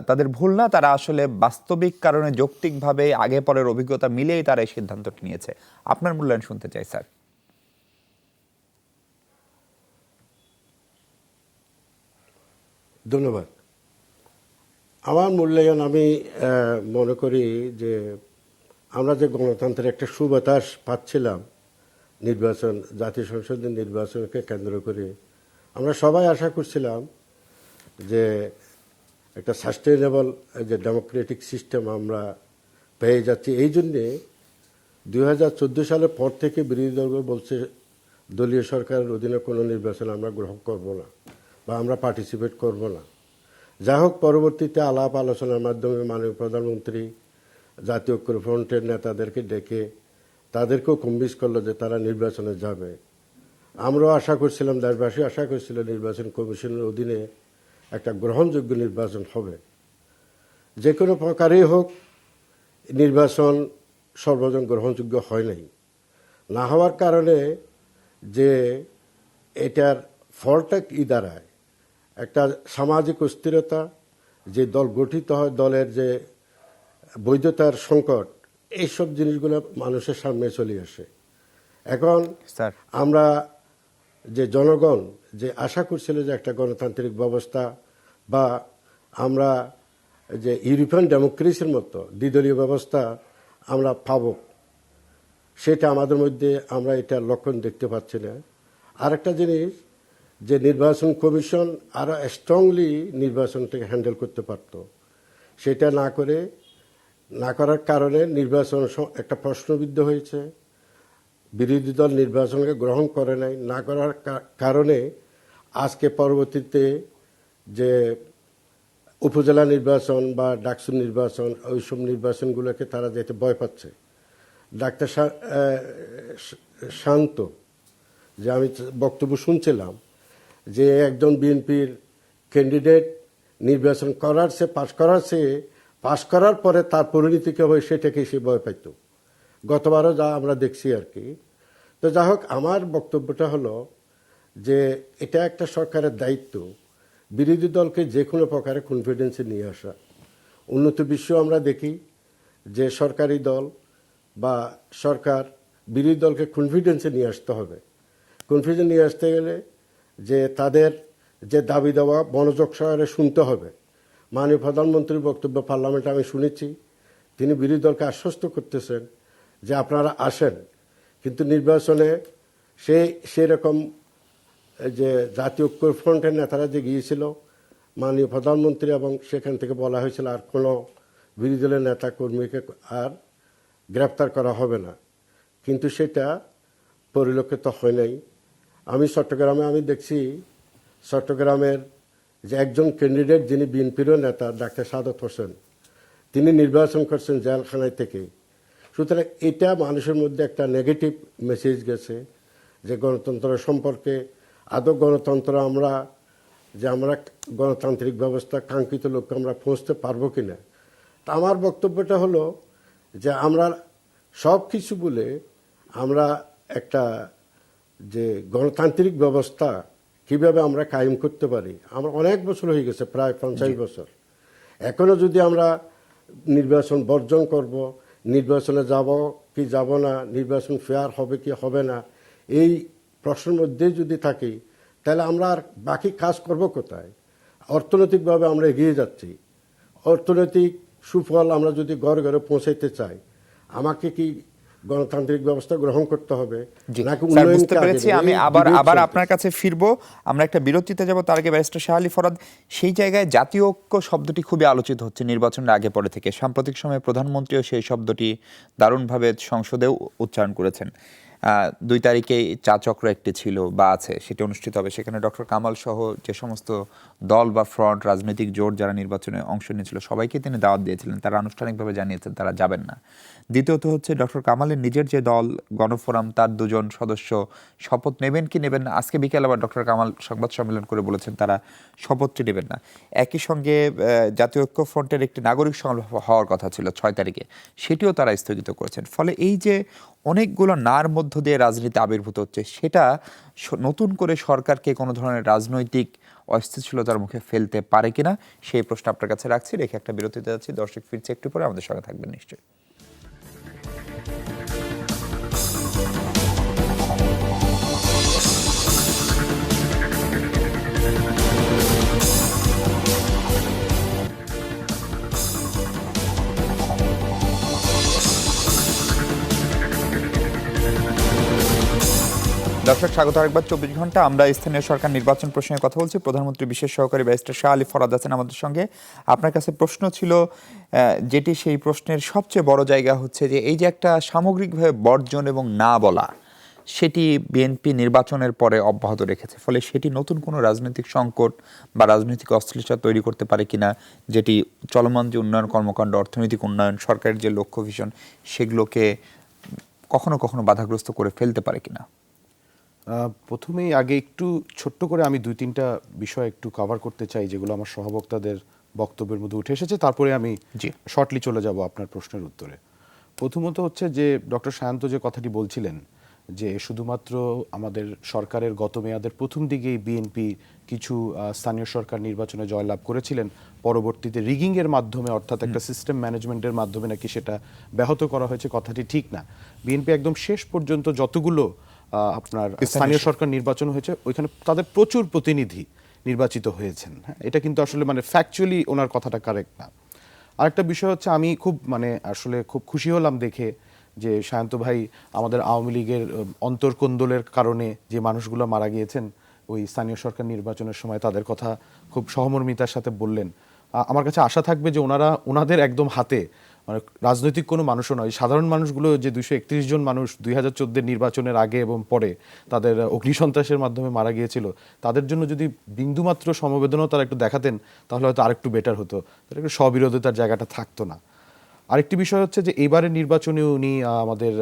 তাদের ভুল না, তারা আসলে বাস্তবিক কারণে যৌক্তিকভাবে আগে পরের অভিজ্ঞতা মিলেই তারা এই সিদ্ধান্তটি নিয়েছে। আপনার মূল্যায়ন শুনতে চাই স্যার। ধন্যবাদ। আমার মূল্যায়ন আমি মনে করি যে আমরা যে গণতন্ত্রের একটা সুবাতাস পাচ্ছিলাম নির্বাচন, জাতীয় সংসদের নির্বাচনকে কেন্দ্র করে আমরা সবাই আশা করছিলাম যে একটা সাস্টেইনেবল যে ডেমোক্রেটিক সিস্টেম আমরা পেয়ে যাচ্ছি। এই জন্যে 2014 সালের পর থেকে বিরোধী দলগুলো বলছে দলীয় সরকারের অধীনে কোনো নির্বাচন আমরা গ্রহণ করব না বা আমরা পার্টিসিপেট করব না। যা হোক, পরবর্তীতে আলাপ আলোচনার মাধ্যমে মাননীয় প্রধানমন্ত্রী জাতীয় ঐক্যফ্রন্টের নেতাদেরকে ডেকে তাদেরকেও কনভিন্স করলো যে তারা নির্বাচনে যাবে। আমরাও আশা করছিলাম, দেশবাসী আশা করছিল নির্বাচন কমিশনের অধীনে একটা গ্রহণযোগ্য নির্বাচন হবে। যে কোনো প্রকারেই হোক নির্বাচন সর্বজন গ্রহণযোগ্য হয় নাই। না হওয়ার কারণে যে এটার ফলটা কি দাঁড়ায়, একটা সামাজিক অস্থিরতা, যে দল গঠিত হয় দলের যে বৈধতার সংকট, এইসব জিনিসগুলো মানুষের সামনে চলে আসে। এখন স্যার আমরা যে জনগণ যে আশা করছিল যে একটা গণতান্ত্রিক ব্যবস্থা বা আমরা যে ইউরোপিয়ান ডেমোক্রেসির মতো দ্বিদলীয় ব্যবস্থা আমরা পাব, সেটা আমাদের মধ্যে আমরা এটা লক্ষণ দেখতে পাচ্ছি না। আরেকটা জিনিস, যে নির্বাচন কমিশন আরো স্ট্রংলি নির্বাচনটাকে হ্যান্ডেল করতে পারত, সেটা না করার কারণে নির্বাচন একটা প্রশ্নবিদ্ধ হয়েছে। বিরোধী দল নির্বাচনকে গ্রহণ করে নাই, না করার কারণে আজকে পরবর্তীতে যে উপজেলা নির্বাচন বা ডাকসু নির্বাচন, ওইসব নির্বাচনগুলোকে তারা যেতে ভয় পাচ্ছে। ডাক্তার শান্ত যে আমি বক্তব্য শুনছিলাম যে একজন বিএনপির ক্যান্ডিডেট নির্বাচন করার চেয়ে পাশ করার পরে তার পরিণতিকে হয় সেটাকে সে ভয় পাইত। গতবারও যা আমরা দেখছি আর কি। তো যা হোক, আমার বক্তব্যটা হলো যে এটা একটা সরকারের দায়িত্ব বিরোধী দলকে যে কোনো প্রকারে কনফিডেন্সে নিয়ে আসা। উন্নত বিশ্ব আমরা দেখি যে সরকারি দল বা সরকার বিরোধী দলকে কনফিডেন্সে নিয়ে আসতে হবে। কনফিডেন্স নিয়ে আসতে গেলে যে তাদের যে দাবি দেওয়া মনোযোগ সহকারে শুনতে হবে। মাননীয় প্রধানমন্ত্রীর বক্তব্য পার্লামেন্টে আমি শুনেছি, তিনি বিরোধী দলকে আশ্বস্ত করতেছেন যে আপনারা আসেন, কিন্তু নির্বাচনে সেরকম যে জাতীয় ঐক্যফ্রন্টের নেতারা যে গিয়েছিল মাননীয় প্রধানমন্ত্রী, এবং সেখান থেকে বলা হয়েছিল আর কোনো বিরোধী দলের নেতা কর্মীকে আর গ্রেপ্তার করা হবে না, কিন্তু সেটা পরিলক্ষিত হয় নাই। আমি চট্টগ্রামে দেখছি চট্টগ্রামের যে একজন ক্যান্ডিডেট যিনি বিএনপিরও নেতা ডাক্তার সাদত হোসেন, তিনি নির্বাচন করছেন জেলখানায় থেকে। সুতরাং এটা মানুষের মধ্যে একটা নেগেটিভ মেসেজ গেছে যে গণতন্ত্র সম্পর্কে আদৌ গণতন্ত্র আমরা গণতান্ত্রিক ব্যবস্থা কাঙ্ক্ষিত লক্ষ্যে আমরা পৌঁছতে পারবো কিনা। তা আমার বক্তব্যটা হলো যে আমরা সব কিছু বলে আমরা একটা যে গণতান্ত্রিক ব্যবস্থা কিভাবে আমরা কায়েম করতে পারি। আমরা অনেক বছর হয়ে গেছে, প্রায় 50 বছর। এখনো যদি আমরা নির্বাচন বর্জন করব, নির্বাচনে যাব কি যাব না, নির্বাচন ফেয়ার হবে কি হবে না, এই প্রশ্নের মধ্যে যদি থাকি, তাহলে আমরা আর বাকি কাজ করব কোথায়? অর্থনৈতিকভাবে আমরা এগিয়ে যাচ্ছি, অর্থনৈতিক সুফল আমরা যদি ঘরে ঘরে পৌঁছাইতে চাই, আমাকে কি গণতান্ত্রিক ব্যবস্থা গ্রহণ করতে হবে নাকি স্যার, উন্নয়ন বুঝতে পেরেছি। আমি আবার আপনার কাছে ফিরবো। আমরা একটা বিরতিতে যাব, তার আগে ব্যারিস্টার শাহ আলী ফরাদ, সেই জায়গায় জাতীয় ঐক্য শব্দটি খুবই আলোচিত হচ্ছে নির্বাচনের আগে পরে থেকে। সাম্প্রতিক সময়ে প্রধানমন্ত্রীও সেই শব্দটি দারুণভাবে সংসদেও উচ্চারণ করেছেন। 2 তারিখে চা চক্র একটি ছিল বা আছে, সেটি অনুষ্ঠিত হবে। সেখানে ডক্টর কামাল সহ যে সমস্ত দল বা ফ্রন্ট, রাজনৈতিক জোট যারা নির্বাচনে অংশ নিয়েছিল সবাইকে তিনি দাওয়াত দিয়েছিলেন। তারা আনুষ্ঠানিকভাবে জানিয়েছেন তারা যাবেন না। দ্বিতীয়ত হচ্ছে ডক্টর কামালের নিজের যে দল গণফোরাম, তার 2 জন সদস্য শপথ নেবেন কি নেবেন না। আজকে বিকেল আবার ডক্টর কামাল সংবাদ সম্মেলন করে বলেছেন তারা শপথটি নেবেন না। একই সঙ্গে জাতীয় ঐক্য ফ্রন্টের একটি নাগরিক সমাবেশ হওয়ার কথা ছিল 6 তারিখে, সেটিও তারা স্থগিত করেছেন। ফলে এই যে অনেকগুলো নার মধ্য দিয়ে রাজনীতি আবির্ভূত হচ্ছে, সেটা নতুন করে সরকারকে কোনো ধরনের রাজনৈতিক অস্থিতিশীলতার মুখে ফেলতে পারে কিনা, সেই প্রশ্ন আপনার কাছে রাখছি। রেখে একটা বিরতিতে যাচ্ছি। দর্শক ফিরছে একটু পরে, আমাদের সঙ্গে থাকবেন নিশ্চয়ই। দর্শক স্বাগত আরেকবার 24 ঘন্টা। আমরা স্থানীয় সরকার নির্বাচন প্রসঙ্গে কথা বলছি। প্রধানমন্ত্রীর বিশেষ সহকারী ব্যারিস্টার শাহ আলী ফরাদ আছেন আমাদের সঙ্গে। আপনার কাছে প্রশ্ন ছিল, যেটি সেই প্রশ্নের সবচেয়ে বড় জায়গা হচ্ছে যে এই যে একটা সামগ্রিকভাবে বর্জন এবং না বলা, সেটি বিএনপি নির্বাচনের পরে অব্যাহত রেখেছে, ফলে সেটি নতুন কোনো রাজনৈতিক সংকট বা রাজনৈতিক অস্থিরতা তৈরি করতে পারে কিনা, যেটি চলমান যে উন্নয়ন কর্মকাণ্ড, অর্থনৈতিক উন্নয়ন, সরকারের যে লক্ষ্য ভিশন, সেগুলোকে কখনো কখনো বাধাগ্রস্ত করে ফেলতে পারে কিনা। প্রথমেই আগে একটু ছোট্ট করে আমি 2-3টা বিষয় একটু কভার করতে চাই, যেগুলো আমার সহবক্তাদের বক্তব্যের মধ্যে উঠে এসেছে, তারপরে আমি শর্টলি চলে যাব আপনার প্রশ্নের উত্তরে। প্রথমত হচ্ছে যে ডক্টর সায়ন্ত যে কথাটি বলছিলেন যে শুধুমাত্র আমাদের সরকারের গত মেয়াদের প্রথম দিকেই বিএনপি কিছু স্থানীয় সরকার নির্বাচনে জয়লাভ করেছিলেন, পরবর্তীতে রিগিংয়ের মাধ্যমে অর্থাৎ একটা সিস্টেম ম্যানেজমেন্টের মাধ্যমে নাকি সেটা ব্যাহত করা হয়েছে, কথাটি ঠিক না। বিএনপি একদম শেষ পর্যন্ত যতগুলো আপনার স্থানীয় সরকার নির্বাচন হয়েছে ওইখানে তাদের প্রচুর প্রতিনিধি নির্বাচিত হয়েছেন। হ্যাঁ, এটা কিন্তু আসলে মানে ফ্যাকচুয়ালি ওনার কথাটা কারেক্ট না। আরেকটা বিষয় হচ্ছে, আমি খুব আসলে খুব খুশি হলাম দেখে যে সায়ন্ত ভাই আমাদের আওয়ামী লীগের অন্তর্কোন্দলের কারণে যে মানুষগুলো মারা গিয়েছেন ওই স্থানীয় সরকার নির্বাচনের সময়, তাদের কথা খুব সহমর্মিতার সাথে বললেন। আমার কাছে আশা থাকবে যে ওনাদের একদম হাতে, মানে রাজনৈতিক কোনো মানুষও নয়, সাধারণ মানুষগুলো যে 231 জন মানুষ 2014 নির্বাচনের আগে এবং পরে তাদের অগ্নিসন্ত্রাসের মাধ্যমে মারা গিয়েছিল, তাদের জন্য যদি বিন্দুমাত্র সমবেদনাও তারা একটু দেখাতেন তাহলে হয়তো আরেকটু বেটার হতো, একটু স্ববিরোধিতার জায়গাটা থাকতো না। আরেকটি বিষয় হচ্ছে যে এবারের নির্বাচনে উনি আমাদের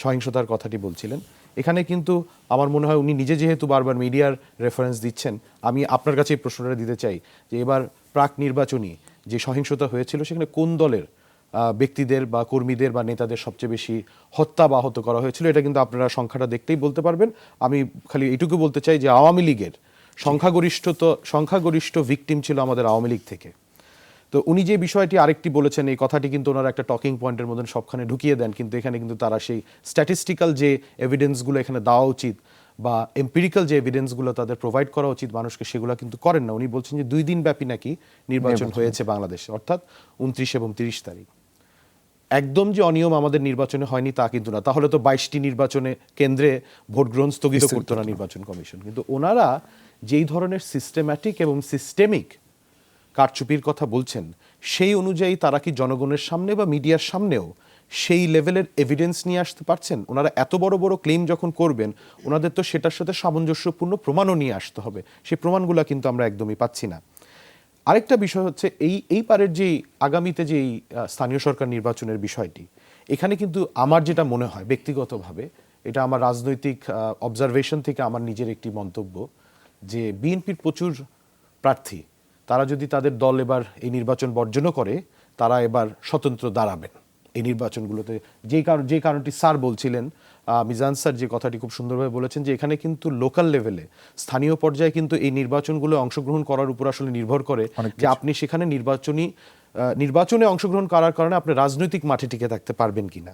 সহিংসতার কথাটি বলছিলেন। এখানে কিন্তু আমার মনে হয় উনি নিজে যেহেতু বারবার মিডিয়ার রেফারেন্স দিচ্ছেন, আমি আপনার কাছে এই প্রশ্নটা দিতে চাই যে এবার প্রাক নির্বাচনী যে সহিংসতা হয়েছিল সেখানে কোন দলের ব্যক্তিদের বা কর্মীদের বা নেতাদের সবচেয়ে বেশি হত্যা বা আহত করা হয়েছিল, এটা কিন্তু আপনারা সংখ্যাটা দেখতেই বলতে পারবেন। আমি খালি এইটুকু বলতে চাই যে আওয়ামী লীগের সংখ্যাগরিষ্ঠ ভিকটিম ছিল আমাদের আওয়ামী লীগ থেকে। তো উনি যে বিষয়টি আরেকটি বলেছেন, এই কথাটি কিন্তু ওনারা একটা টকিং পয়েন্টের মধ্যে সবখানে ঢুকিয়ে দেন, কিন্তু এখানে কিন্তু তারা সেই স্ট্যাটিস্টিক্যাল যে এভিডেন্সগুলো এখানে দেওয়া উচিত বা এম্পিরিক্যাল যে এভিডেন্সগুলো তাদের প্রোভাইড করা উচিত মানুষকে, সেগুলো কিন্তু করেন না। উনি বলছেন যে 2 দিন ব্যাপী নাকি নির্বাচন হয়েছে বাংলাদেশে, অর্থাৎ 29 এবং 30 তারিখ। একদম যে অনিয়ম আমাদের নির্বাচনে হয়নি তা কিন্তু না, তাহলে তো 22টি নির্বাচনে কেন্দ্রে ভোট গ্রহণ স্থগিত করতো না নির্বাচন কমিশন। কিন্তু ওনারা যেই ধরনের সিস্টেম্যাটিক এবং সিস্টেমিক কারচুপির কথা বলছেন, সেই অনুযায়ী তারা কি জনগণের সামনে বা মিডিয়ার সামনেও সেই লেভেলের এভিডেন্স নিয়ে আসতে পারছেন? ওনারা এত বড় বড় ক্লেম যখন করবেন, ওনাদের তো সেটার সাথে সামঞ্জস্যপূর্ণ প্রমাণও নিয়ে আসতে হবে, সেই প্রমাণগুলো কিন্তু আমরা একদমই পাচ্ছি না। আরেকটা বিষয় হচ্ছে এই পারের যেই আগামীতে যেই স্থানীয় সরকার নির্বাচনের বিষয়টি, এখানে কিন্তু আমার যেটা মনে হয় ব্যক্তিগতভাবে, এটা আমার রাজনৈতিক অবজারভেশন থেকে আমার নিজের একটি মন্তব্য, যে বিএনপির প্রচুর প্রার্থী, তারা যদি তাদের দল এবার এই নির্বাচন বর্জনও করে, তারা এবার স্বতন্ত্র দাঁড়াবেন এই নির্বাচনগুলোতে। যে কারণটি স্যার বলছিলেন, মিজান স্যার যে কথাটি খুব সুন্দরভাবে বলেছেন, যে এখানে কিন্তু লোকাল লেভেলে স্থানীয় পর্যায়ে কিন্তু এই নির্বাচনগুলো অংশগ্রহণ করার উপর আসলে নির্ভর করে যে আপনি সেখানে নির্বাচনে অংশগ্রহণ করার কারণে আপনি রাজনৈতিক মাঠে টিকে থাকতে পারবেন কিনা।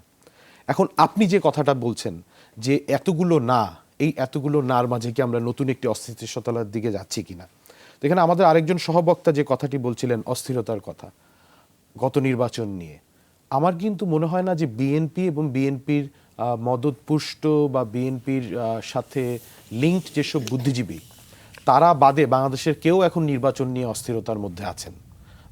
এখন আপনি যে কথাটা বলছেন যে এতগুলো নার মাঝে কি আমরা নতুন একটি অস্থিতিশীলতার দিকে যাচ্ছি কিনা, তো এখানে আমাদের আরেকজন সহবক্তা যে কথাটি বলছিলেন অস্থিরতার কথা গত নির্বাচন নিয়ে, আমার কিন্তু মনে হয় না যে বিএনপি এবং বিএনপির মদতপুষ্ট বা বিএনপির সাথে লিঙ্কড যেসব বুদ্ধিজীবী, তারা বাদে বাংলাদেশের কেউ এখন নির্বাচন নিয়ে অস্থিরতার মধ্যে আছেন।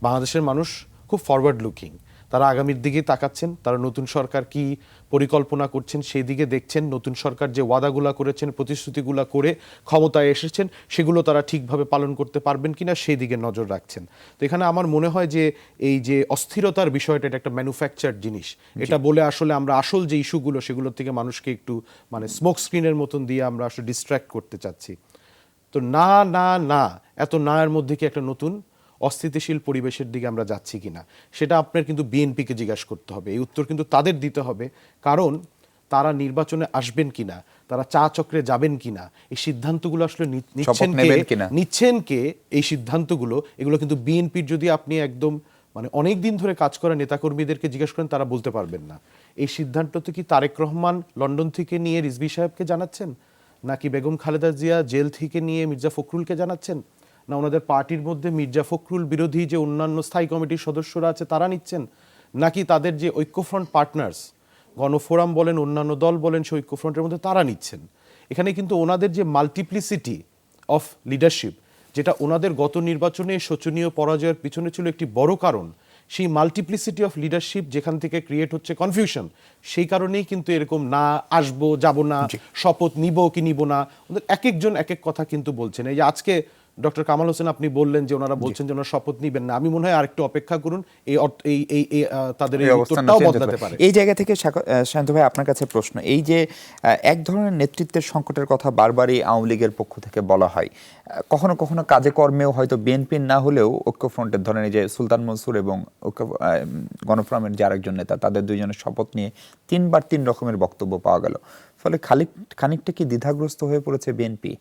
বাংলাদেশের মানুষ খুব ফরওয়ার্ড লুকিং, তারা আগামীর দিকে তাকাচ্ছেন, তারা নতুন সরকার কি পরিকল্পনা করছেন সেই দিকে দেখছেন, নতুন সরকার যে ওয়াদাগুলা করেছেন, প্রতিশ্রুতিগুলা করে ক্ষমতায় এসেছেন, সেগুলো তারা ঠিকভাবে পালন করতে পারবেন কিনা সেই দিকে নজর রাখছেন। তো এখানে আমার মনে হয় যে এই যে অস্থিরতার বিষয়টা, এটা একটা ম্যানুফ্যাকচার্ড জিনিস, এটা বলে আসলে আমরা আসল যে ইস্যুগুলো সেগুলোর থেকে মানুষকে একটু স্মোক স্ক্রিনের মতন দিয়ে আমরা আসলে ডিস্ট্র্যাক্ট করতে চাচ্ছি। তো না এত না এর মধ্যে কি একটা নতুন অস্থিতিশীল পরিবেশের দিকে আমরা যাচ্ছি কিনা, সেটা আপনার কিন্তু বিএনপিকে জিজ্ঞাসা করতে হবে। এই উত্তর কিন্তু তাদের দিতে হবে, কারণ তারা নির্বাচনে আসবেন কিনা, তারা চা চক্রে যাবেন কিনা, এই সিদ্ধান্তগুলো আসলে নিচ্ছেন কে এই সিদ্ধান্তগুলো, এগুলো কিন্তু বিএনপির যদি আপনি একদম অনেক দিন ধরে কাজ করা নেতাকর্মীদেরকে জিজ্ঞাসা করেন, তারা বলতে পারবেন না। এই সিদ্ধান্ত তো কি তারেক রহমান লন্ডন থেকে নিয়ে রিজভী সাহেবকে জানাচ্ছেন, নাকি বেগম খালেদা জিয়া জেল থেকে নিয়ে মির্জা ফখরুলকে জানাচ্ছেন, না ওনাদের পার্টির মধ্যে মির্জা ফখরুল বিরোধী যে অন্যান্য স্থায়ী কমিটির সদস্যরা আছে তারা নিচ্ছেন, নাকি তাদের যে ঐক্যফ্রন্ট পার্টনার্স, গণফোরাম বলেন, অন্যান্য দল বলেন, সেই ঐক্যফ্রন্টের মধ্যে তারা নিচ্ছেন? এখানে কিন্তু ওনাদের যে মাল্টিপ্লিসিটি অফ লিডারশিপ, যেটা ওনাদের গত নির্বাচনে শোচনীয় পরাজয়ের পিছনে ছিল একটি বড় কারণ, সেই মাল্টিপ্লিসিটি অফ লিডারশিপ যেখান থেকে ক্রিয়েট হচ্ছে কনফিউশন, সেই কারণেই কিন্তু এরকম না আসবো যাব না, শপথ নিব কি নিব না, ওদের এক একজন এক এক কথা কিন্তু বলছেন। এই যে আজকে ডক্টর কামাল হোসেন আপনি বললেন যে ওনারা বলছেন যে ওনারা শপথ নিবেন না, আমি মনে হয় আরেকটু অপেক্ষা করুন, তাদের এই উত্তরটাও বদলাতে পারে। এই জায়গা থেকে শান্ত ভাই আপনার কাছে প্রশ্ন, এই যে এক ধরনের নেতৃত্বের সংকটের কথা বারবারই আওয়ামী লীগের পক্ষ থেকে বলা হয়, কখনো কখনো কাজে কর্মেও হয়তো বিএনপির না হলেও ঐক্যফ্রন্টের ধরেন এই যে সুলতান মনসুর এবং গণফোরামের যে আরেকজন নেতা, তাদের দুইজনের শপথ নিয়ে 3বার 3 রকমের বক্তব্য পাওয়া গেল, ফলে খানিকটা কি দ্বিধাগ্রস্ত হয়ে পড়েছে বিএনপি?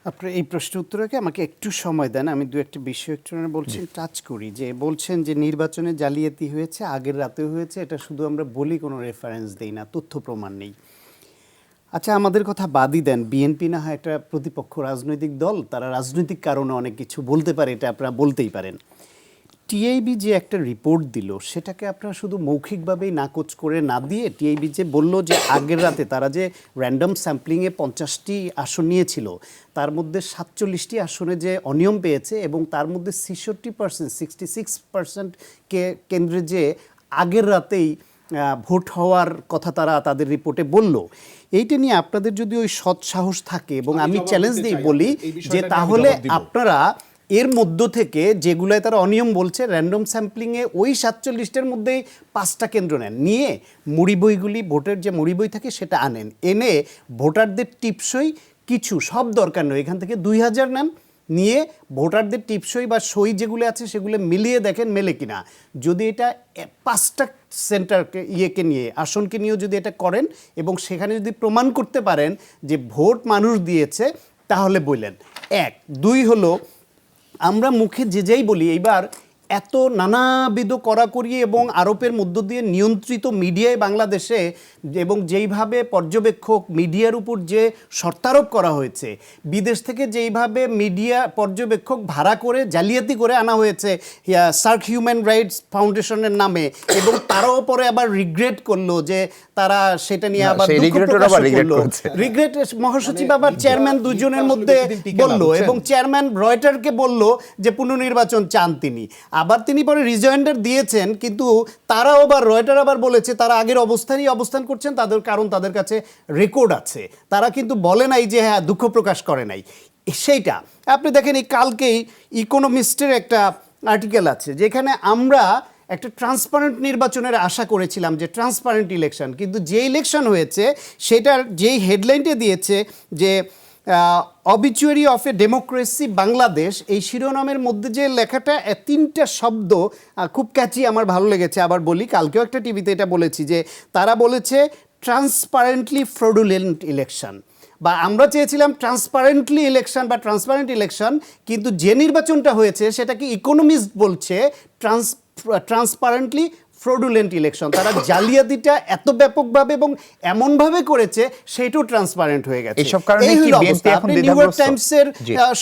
আপনার এই প্রশ্নের উত্তরকে আমাকে একটু সময় দেন, আমি দু একটা বিষয় একটু বলছেন টাচ করি। যে বলছেন যে নির্বাচনে জালিয়াতি হয়েছে, আগের রাতেও হয়েছে, এটা শুধু আমরা বলি, কোনো রেফারেন্স দেই না, তথ্য প্রমাণ নেই। আচ্ছা, আমাদের কথা বাদই দেন, বিএনপি না হয় একটা প্রতিপক্ষ রাজনৈতিক দল, তারা রাজনৈতিক কারণে অনেক কিছু বলতে পারে, এটা আপনারা বলতেই পারেন। টিআইবি যে একটা রিপোর্ট দিল, সেটাকে আপনারা শুধু মৌখিকভাবেই নাকচ করে না দিয়ে, টিআইবি যে বলল যে আগের রাতে তারা যে র্যান্ডম স্যাম্পলিংয়ে 50টি আসন নিয়েছিল, তার মধ্যে 47টি আসনে যে অনিয়ম পেয়েছে, এবং তার মধ্যে 66%, 66% কেন্দ্রে যে আগের রাতেই ভোট হওয়ার কথা তারা তাদের রিপোর্টে বলল। এইটা নিয়ে আপনাদের যদি ওই সৎ সাহস থাকে, এবং আমি চ্যালেঞ্জ দিই বলি যে তাহলে আপনারা এর মধ্য থেকে যেগুলোয় তারা অনিয়ম বলছে, র্যান্ডম স্যাম্পলিংয়ে ওই 47টার মধ্যেই 5টা কেন্দ্র নেন, নিয়ে মুড়ি বইগুলি, ভোটের যে মুড়ি বই থাকে সেটা আনেন, এনে ভোটারদের টিপসই কিছু, সব দরকার নয়, এখান থেকে 2000 নেন, নিয়ে ভোটারদের টিপসই বা সই যেগুলো আছে সেগুলো মিলিয়ে দেখেন মেলে কিনা। যদি এটা 5টা সেন্টারকে নিয়ে, আসনকে নিয়েও যদি এটা করেন, এবং সেখানে যদি প্রমাণ করতে পারেন যে ভোট মানুষ দিয়েছে, তাহলে বললেন 1। 2 হলো, আমরা মুখে যে যাই বলি, এইবার এত নানাবিধ কড়াকড়ি এবং আরোপের মধ্য দিয়ে নিয়ন্ত্রিত মিডিয়ায় বাংলাদেশে, এবং যেইভাবে পর্যবেক্ষক মিডিয়ার উপর যে শর্তারোপ করা হয়েছে, বিদেশ থেকে যেইভাবে মিডিয়া পর্যবেক্ষক ভাড়া করে জালিয়াতি করে আনা হয়েছে সার্ক হিউম্যান রাইটস ফাউন্ডেশনের নামে, এবং তারাও পরে আবার রিগ্রেট করলো যে তারা সেটা নিয়ে আবার রিগ্রেট, মহাসচিব আবার চেয়ারম্যান দুজনের মধ্যে বলল, এবং চেয়ারম্যান রয়টারকে বলল যে পুনর্নির্বাচন চান তিনি, আবার তিনি পরে রিজয়েন্ডার দিয়েছেন, কিন্তু তারাও আবার রয়টার আবার বলেছে তারা আগের অবস্থান করছেন, তাদের কারণ তাদের কাছে রেকর্ড আছে, তারা কিন্তু বলে নাই যে হ্যাঁ দুঃখ প্রকাশ করে নাই। সেইটা আপনি দেখেন, এই কালকেই ইকোনমিস্টের একটা আর্টিকেল আছে, যেখানে আমরা একটা ট্রান্সপারেন্ট নির্বাচনের আশা করেছিলাম, যে ট্রান্সপারেন্ট ইলেকশন, কিন্তু যে ইলেকশন হয়েছে সেটার যেই হেডলাইনটা দিয়েছে যে obituary of A democracy Bangladesh, এই শিরোনামের মধ্যে যে লেখাটা 3টা শব্দ খুব ক্যাচি, আমার ভালো লেগেছে। আবার বলি, কালকেও একটা টিভিতে এটা বলেছি, যে তারা বলেছে ট্রান্সপারেন্টলি ফ্রডুলেন্ট ইলেকশন, বা আমরা চেয়েছিলাম ট্রান্সপারেন্টলি ইলেকশন বা ট্রান্সপারেন্ট ইলেকশন, কিন্তু যে নির্বাচনটা হয়েছে সেটাকে ইকোনমিস্ট বলছে ট্রান্সপারেন্টলি ফ্রডুলেন্ট ইলেকশন। তারা জালিয়াতিটা এত ব্যাপকভাবে এবং এমনভাবে করেছে সেটাও ট্রান্সপারেন্ট হয়ে গেছে। এই হলো অবস্থা। আপনি নিউ ইয়র্ক টাইমসের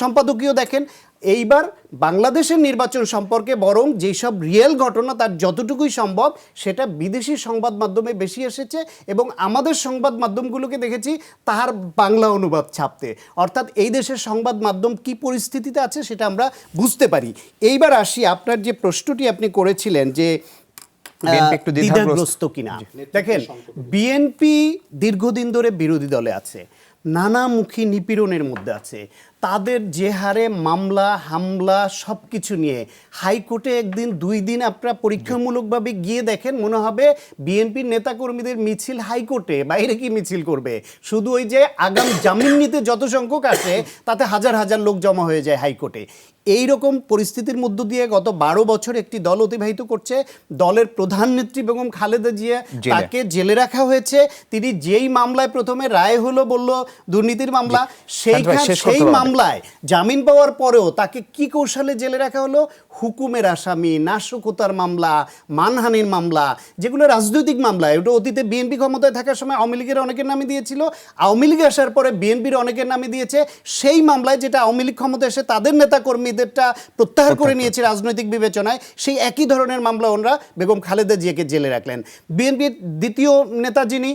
সম্পাদকীয় দেখেন, এইবার বাংলাদেশের নির্বাচন সম্পর্কে বরং যেসব রিয়েল ঘটনা তার যতটুকুই সম্ভব সেটা বিদেশি সংবাদ মাধ্যমে বেশি এসেছে, এবং আমাদের সংবাদ মাধ্যমগুলোকে দেখেছি তার বাংলা অনুবাদ ছাপতে, অর্থাৎ এই দেশের সংবাদ মাধ্যম কি পরিস্থিতিতে আছে সেটা আমরা বুঝতে পারি। এইবার আসি, আপনার যে প্রশ্নটি আপনি করেছিলেন যে দ্বিধাগ্রস্ত কিনা, দেখেন বিএনপি দীর্ঘদিন ধরে বিরোধী দলে আছে, নানামুখী নিপীড়নের মধ্যে আছে, তাদের যে হারে মামলা হামলা সব কিছু নিয়ে হাইকোর্টে 1-2 দিন আপনারা পরীক্ষামূলকভাবে গিয়ে দেখেন, মনে হবে বিএনপির নেতাকর্মীদের মিছিল হাইকোর্টে, বাইরে কি মিছিল করবে, শুধু ওই যে আগাম জামিন নিতে যত সংখ্যক আসে তাতে হাজার হাজার লোক জমা হয়ে যায় হাইকোর্টে। এই রকম পরিস্থিতির মধ্য দিয়ে গত 12 বছর একটি দল অতিবাহিত করছে। দলের প্রধান নেত্রী বেগম খালেদা জিয়া, তাকে জেলে রাখা হয়েছে। তিনি যেই মামলায় প্রথমে রায় হলো বলল দুর্নীতির মামলা, সেই মামলায় জামিন পাওয়ার পরেও তাকে কি কৌশলে জেলে রাখা হলো, হুকুমের আসামি, নাশকতার মামলা, মানহানির মামলা, যেগুলো রাজনৈতিক মামলা। ওটা অতীতে বিএনপি ক্ষমতায় থাকার সময় আওয়ামী লীগের অনেকের নামে দিয়েছিল, আওয়ামী লীগ আসার পরে বিএনপির অনেকের নামে দিয়েছে। সেই মামলায় যেটা আওয়ামী লীগ ক্ষমতায় এসে তাদের নেতাকর্মীদেরটা প্রত্যাহার করে নিয়েছে রাজনৈতিক বিবেচনায়, সেই একই ধরনের মামলা ওনারা বেগম খালেদা জিয়াকে জেলে রাখলেন। বিএনপির দ্বিতীয় নেতা যিনি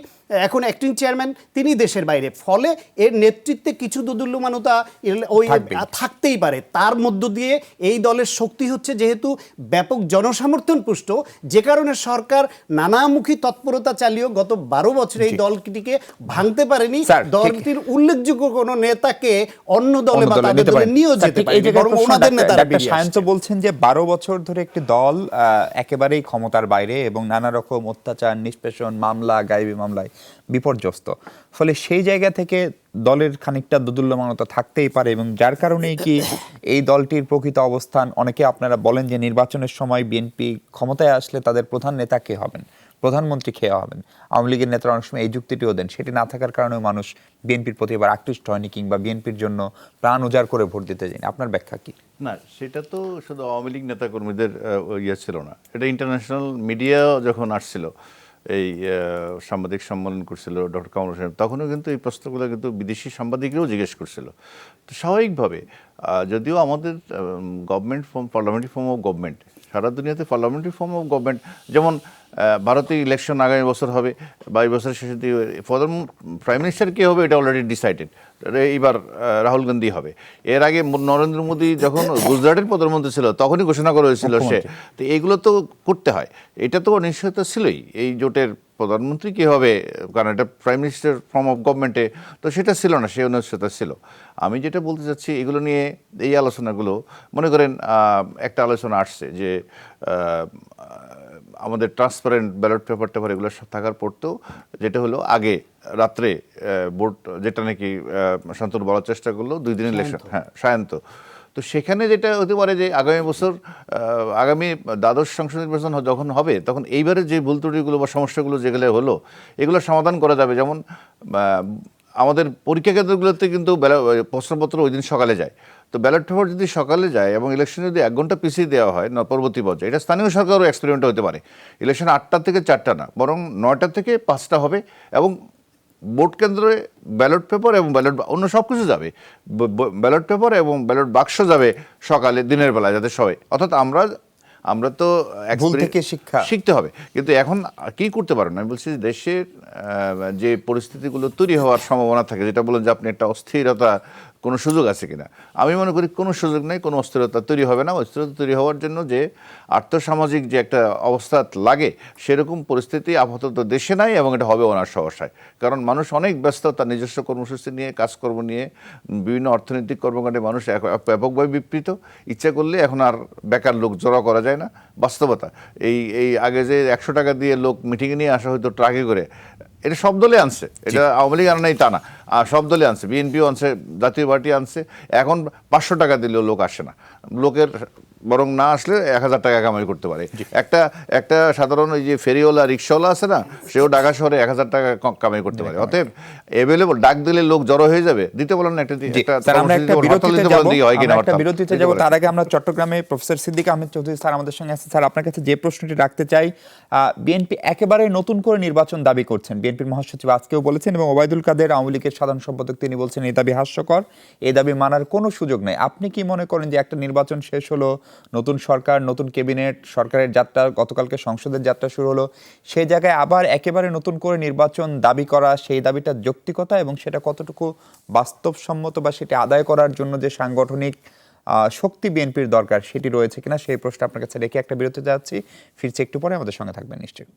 এখন অ্যাক্টিং চেয়ারম্যান তিনি দেশের বাইরে, ফলে এর নেতৃত্বে কিছু দোদুল্যমানতা ওই থাকতেই পারে। তার মধ্য দিয়ে এই দলের শক্তি হচ্ছে যেহেতু ব্যাপক জনসমর্থন পুষ্ট, যে কারণে সরকার নানামুখী তৎপরতা চালিয়েও গত 12 বছরে এই দলটিকে ভাঙতে পারেনি। স্যার, দলটির উল্লেখযোগ্য কোনো নেতাকে অন্য দলে বা তাদের নিতে দলে পারেন। নিয়েও স্যার, যেতে ঠিক এই পারেনি, জায়গায় বরং প্রশ্ন ওনাদের নেতারা ডাক্তার বেরিয়ে সায়ন্ত আসছে। বলছেন যে 12 বছর ধরে একটি দল একেবারেই ক্ষমতার বাইরে এবং নানা রকম অত্যাচার, নিষ্পেষণ, মামলা, গায়েবী মামলায় বিপর্যস্ত। ফলে সেই জায়গা থেকে দলের খানিকটা দোদুল্যমানতা থাকতেই পারে এবং যার কারণেই কি এই দলটির প্রকৃত অবস্থান, অনেকে আপনারা বলেন যে নির্বাচনের সময় বিএনপি ক্ষমতায় আসলে তাদের প্রধান নেতা কে হবেন, প্রধানমন্ত্রী খেয়ে হবেন। আওয়ামী লীগের নেতারা অনেক সময় এই যুক্তিটিও দেন, সেটি না থাকার কারণেও মানুষ বিএনপির প্রতি এবার আকৃষ্ট হয়নি কিংবা বিএনপির জন্য প্রাণ উজাড় করে ভোট দিতে যায়নি। আপনার ব্যাখ্যা কি? না, সেটা তো শুধু আওয়ামী লীগ নেতাকর্মীদের ইয়ে ছিল না, এটা ইন্টারন্যাশনাল মিডিয়া যখন আসছিল, এই সাংবাদিক সম্মেলন করছিল ডক্টর কামরুল সাহেব, তখনও কিন্তু এই প্রশ্নগুলো কিন্তু বিদেশি সাংবাদিকরাও জিজ্ঞেস করছিল। তো স্বাভাবিকভাবে যদিও আমাদের government form, parliamentary form of government, সারা দুনিয়াতে পার্লামেন্টারি ফর্ম অফ গভর্নমেন্ট, যেমন ভারতে ইলেকশন আগামী বছর হবে বা এই বছরের শেষে প্রাইম মিনিস্টার কে হবে এটা অলরেডি ডিসাইডেড, এইবার রাহুল গান্ধী হবে। এর আগে নরেন্দ্র মোদী যখন গুজরাটের প্রধানমন্ত্রী ছিল তখনই ঘোষণা করা হয়েছিল সে। তো এইগুলো তো করতে হয়, এটা তো অনিশ্চয়তা ছিলই এই জোটের প্রধানমন্ত্রী কী হবে, কারণ এটা প্রাইম মিনিস্টার ফর্ম অফ গভর্নমেন্টে, তো সেটা ছিল না, সেই অনিশ্চয়তা ছিল। আমি যেটা বলতে চাচ্ছি, এগুলো নিয়ে এই আলোচনাগুলো, মনে করেন একটা আলোচনা আসছে যে আমাদের ট্রান্সপারেন্ট ব্যালট পেপার টেপার এগুলো সব থাকার পড়তেও যেটা হলো আগে রাত্রে ভোট, যেটা নাকি শান্তনু বলার চেষ্টা করলো 2 দিন ইলেকশন, হ্যাঁ সায়ন্ত, তো সেখানে যেটা হতে পারে যে আগামী বছর আগামী দ্বাদশ সংসদ নির্বাচন যখন হবে তখন এইবারে যে ভুল ত্রুটিগুলো বা সমস্যাগুলো যেগুলো হলো এগুলো সমাধান করা যাবে। যেমন আমাদের পরীক্ষা কেন্দ্রগুলোতে কিন্তু প্রশ্নপত্র ওই দিন সকালে যায়, তো ব্যালট পেপার যদি সকালে যায় এবং ইলেকশন যদি 1 ঘন্টা পিছিয়ে দেওয়া হয় পরবর্তী পর্যায়ে, এটা স্থানীয় সরকারও এক্সপেরিমেন্ট হতে পারে। ইলেকশন 8টা থেকে 4টা না, বরং 9টা থেকে 5টা হবে এবং ভোট কেন্দ্রে ব্যালট পেপার এবং অন্য সব কিছু যাবে, ব্যালট পেপার এবং ব্যালট বাক্স যাবে সকালে দিনের বেলা, যাতে সবাই, অর্থাৎ আমরা তো ভুল থেকে শিখতে হবে। কিন্তু এখন কি করতে পারেন, আমি বলছি দেশের যে পরিস্থিতিগুলো তৈরি হওয়ার সম্ভাবনা থাকে, যেটা বলেন যে আপনি একটা অস্থিরতা কোনো সুযোগ আছে কিনা, আমি মনে করি কোনো সুযোগ নেই, কোনো অস্থিরতা তৈরি হবে না। অস্থিরতা তৈরি হওয়ার জন্য যে আর্থসামাজিক যে একটা অবস্থা লাগে সেরকম পরিস্থিতি আপাতত দেশে নাই এবং এটা হবে ওনার সহসায়, কারণ মানুষ অনেক ব্যস্ত তার নিজস্ব কর্মসূচি নিয়ে, কাজকর্ম নিয়ে, বিভিন্ন অর্থনৈতিক কর্মকাণ্ডে মানুষ ব্যাপকভাবে বিবৃত। ইচ্ছা করলে এখন আর বেকার লোক জড়ো করা যায় না, বাস্তবতা। এই আগে যে 100 টাকা দিয়ে লোক মিটিংয়ে নিয়ে আসা হতো ট্রাকে করে, এটা সব দলে আনছে, এটা আওয়ামী লীগ আনা নাই তা না, সব দলে আনছে, বিএনপিও আনছে, জাতীয় পার্টি আনছে। এখন 500 টাকা দিলেও লোক আসে না, লোকের বরং না আসলে 1000 টাকা কামাই করতে পারে। একটা সাধারণ ওই যে ফেরিওয়ালা, রিক্সাওয়ালা আছে না, সেও ঢাকা শহরে 1000 টাকা কামাই করতে পারে। অতএব অ্যাভেলেবল, ডাক দিলে লোক জড়ো হয়ে যাবে, দিতে বলেন না একটা বিরতিতে যাব। তার আগে আমরা চট্টগ্রামে প্রফেসর সিদ্দিক আহমেদ চৌধুরী স্যার আমাদের সঙ্গে আছে। স্যার, আপনার কাছে যে প্রশ্নটি রাখতে চাই, বিএনপি একেবারে নতুন করে নির্বাচন দাবি করছেন, বিএনপির মহাসচিব আজকেও বলেছেন এবং ওবায়দুল কাদের আওয়ামী লীগের সাধারণ সম্পাদক তিনি বলছেন এই দাবি হাস্যকর, এই দাবি মানার কোনো সুযোগ নেই। আপনি কি মনে করেন যে একটা নির্বাচন শেষ হলো, নতুন সরকার, নতুন ক্যাবিনেট, সরকারের যাত্রা, গতকালকে সংসদের যাত্রা শুরু হলো, সেই জায়গায় আবার একেবারে নতুন করে নির্বাচন দাবি করা, সেই দাবিটার যৌক্তিকতা এবং সেটা কতটুকু বাস্তবসম্মত বা সেটি আদায় করার জন্য যে সাংগঠনিক শক্তি বিএনপির দরকার সেটি রয়েছে কিনা, সেই প্রশ্ন আপনার কাছে রেখে একটা বিরতি যাচ্ছি, ফিরছি একটু পরে, আমাদের সঙ্গে থাকবেন নিশ্চয়ই।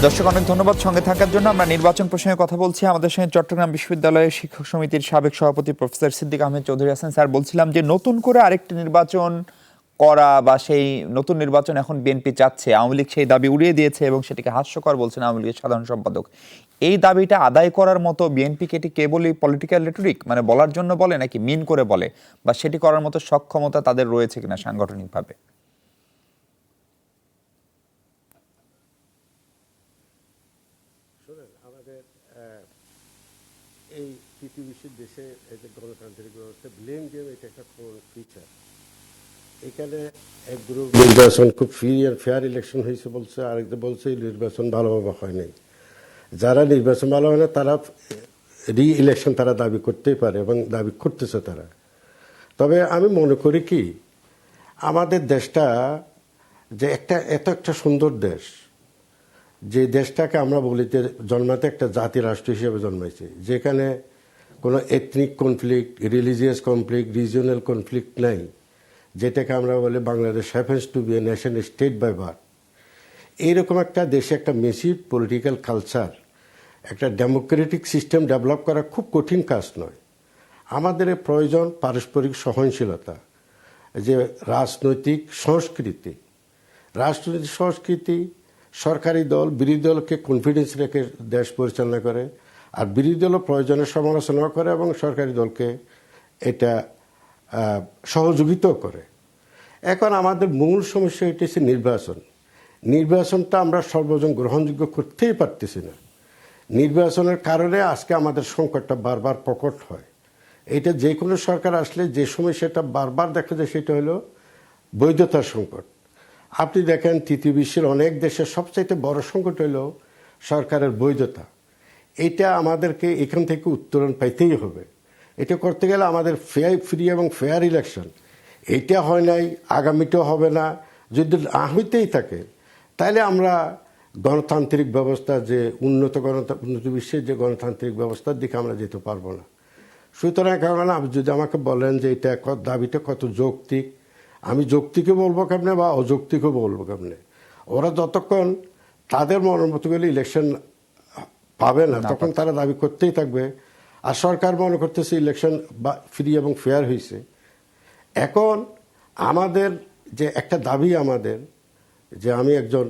দর্শক, অনেক ধন্যবাদ সঙ্গে থাকার জন্য। আমরা নির্বাচন প্রসঙ্গে কথা বলছি, আমাদের সঙ্গে চট্টগ্রাম বিশ্ববিদ্যালয়ের শিক্ষক সমিতির সাবেক সভাপতি প্রফেসর সিদ্দিক আহমেদ চৌধুরী আছেন। স্যার, বলছিলাম যে নতুন করে আরেকটি নির্বাচন করা বা সেই নতুন নির্বাচন এখন বিএনপি চাচ্ছে, আওয়ামী লীগ সেই দাবি উড়িয়ে দিয়েছে এবং সেটিকে হাস্যকর বলছেন আওয়ামী লীগের সাধারণ সম্পাদক। এই দাবিটা আদায় করার মতো বিএনপিকে এটি কেবলই পলিটিক্যাল রেটরিক, মানে বলার জন্য বলে নাকি মিন করে বলে, বা সেটি করার মতো সক্ষমতা তাদের রয়েছে কিনা সাংগঠনিকভাবে? আমাদের এই পৃথিবীর দেশে এই যে গণতান্ত্রিক ব্যবস্থা ব্লেম গেম, এটা একটা কমন ফিচার। এখানে এক গ্রুপ নির্বাচন খুব ফ্রি অ্যান্ড ফেয়ার ইলেকশন হয়েছে বলছে, আরেকটা বলছে নির্বাচন ভালোভাবে হয় নাই। যারা নির্বাচন ভালো হয় না তারা রি ইলেকশন তারা দাবি করতেই পারে এবং দাবি করতেছে তারা। তবে আমি মনে করি কি, আমাদের দেশটা যে এত একটা সুন্দর দেশ, যে দেশটাকে আমরা বলি যে জন্মাতে একটা জাতি রাষ্ট্র হিসেবে জন্মাইছে, যেখানে কোনো ethnic conflict, religious conflict, regional conflict নাই, যেটাকে আমরা বলি Bangladesh happens to be a nation state by birth. এইরকম একটা দেশে একটা মেসিভ পলিটিক্যাল কালচার, একটা ডেমোক্রেটিক সিস্টেম ডেভেলপ করা খুব কঠিন কাজ নয়। আমাদের প্রয়োজন পারস্পরিক সহনশীলতা, যে রাজনৈতিক সংস্কৃতি, সরকারি দল বিরোধী দলকে কনফিডেন্স রেখে দেশ পরিচালনা করে, আর বিরোধী দল প্রয়োজনের সমালোচনা করে এবং সরকারি দলকে এটা সহযোগিতাও করে। এখন আমাদের মূল সমস্যা এটা হচ্ছে নির্বাচনটা আমরা সর্বজন গ্রহণযোগ্য করতেই পারতেছি না। নির্বাচনের কারণে আজকে আমাদের সংকটটা বারবার প্রকট হয়। এটা যে কোনো সরকার আসলে যে সময় সেটা বারবার দেখা যায়, সেটা হলো বৈধতার সংকট। আপনি দেখেন তৃতীয় বিশ্বের অনেক দেশের সবচাইতে বড় সংকট হলো সরকারের বৈধতা। এটা আমাদেরকে এখান থেকে উত্তরণ পাইতেই হবে। এটা করতে গেলে আমাদের ফ্রি এবং ফেয়ার ইলেকশন, এটা হয় নাই, আগামীটাও হবে না। যদি না হইতেই থাকে তাহলে আমরা গণতান্ত্রিক ব্যবস্থা, যে উন্নত বিশ্বের যে গণতান্ত্রিক ব্যবস্থার দিকে আমরা যেতে পারবো না। সুতরাং কারণ যদি আমাকে বলেন যে এটা দাবিটা কত যৌক্তিক, আমি যৌক্তিকও বলবো কেমনে বা অযৌক্তিকও বলবো কেমনে। ওরা যতক্ষণ তাদের মনের মতো করে ইলেকশন পাবে না তখন তারা দাবি করতেই থাকবে। আর সরকার মনে করতেছে ইলেকশন ফ্রি এবং ফেয়ার হয়েছে। এখন আমাদের যে একটা দাবি, আমাদের যে আমি একজন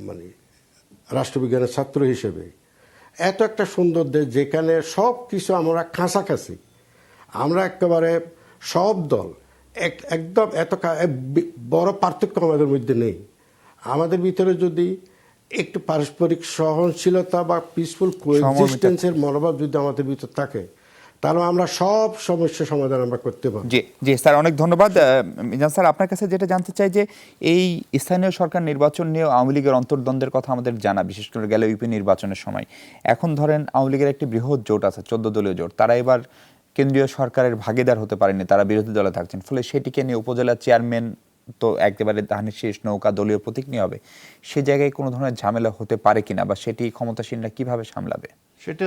মানে রাষ্ট্রবিজ্ঞানের ছাত্র হিসেবে, এত একটা সুন্দর দেশ যেখানে সব কিছু আমরা কাছাকাছি, আমরা একেবারে সব দল একদম বড় পার্থক্য আমাদের মধ্যে নেই। আমাদের ভিতরে যদি একটু পারস্পরিক সহনশীলতা বা পিসফুল কোএক্সিস্টেন্সের মনোভাব যদি আমাদের ভিতর থাকে, তাহলে আমরা সব সমস্যার সমাধান আমরা করতে পারব। জি জি স্যার, অনেক ধন্যবাদ। মিজান স্যার, আপনার কাছে যেটা জানতে চাই যে এই স্থানীয় সরকার নির্বাচন নিয়ে আওয়ামী লীগের অন্তর্দ্বন্দ্বের কথা আমাদের জানা, বিশেষ করে গেল ইউপি নির্বাচনের সময়। এখন ধরেন আওয়ামী লীগের একটি বৃহৎ জোট আছে, 14 দলীয় জোট, তারা এবার কেন্দ্রীয় সরকারের ভাগিদার হতে পারেনি, তারা বিরোধী দলে থাকছেন। ফলে সেটিকে নিয়ে উপজেলা চেয়ারম্যান তো একেবারে ধানের শীষ নৌকা দলীয় প্রতীক নিয়ে হবে, সে জায়গায় কোনো ধরনের ঝামেলা হতে পারে কিনা, বা সেটি ক্ষমতাসীনরা কিভাবে সামলাবে? সেটা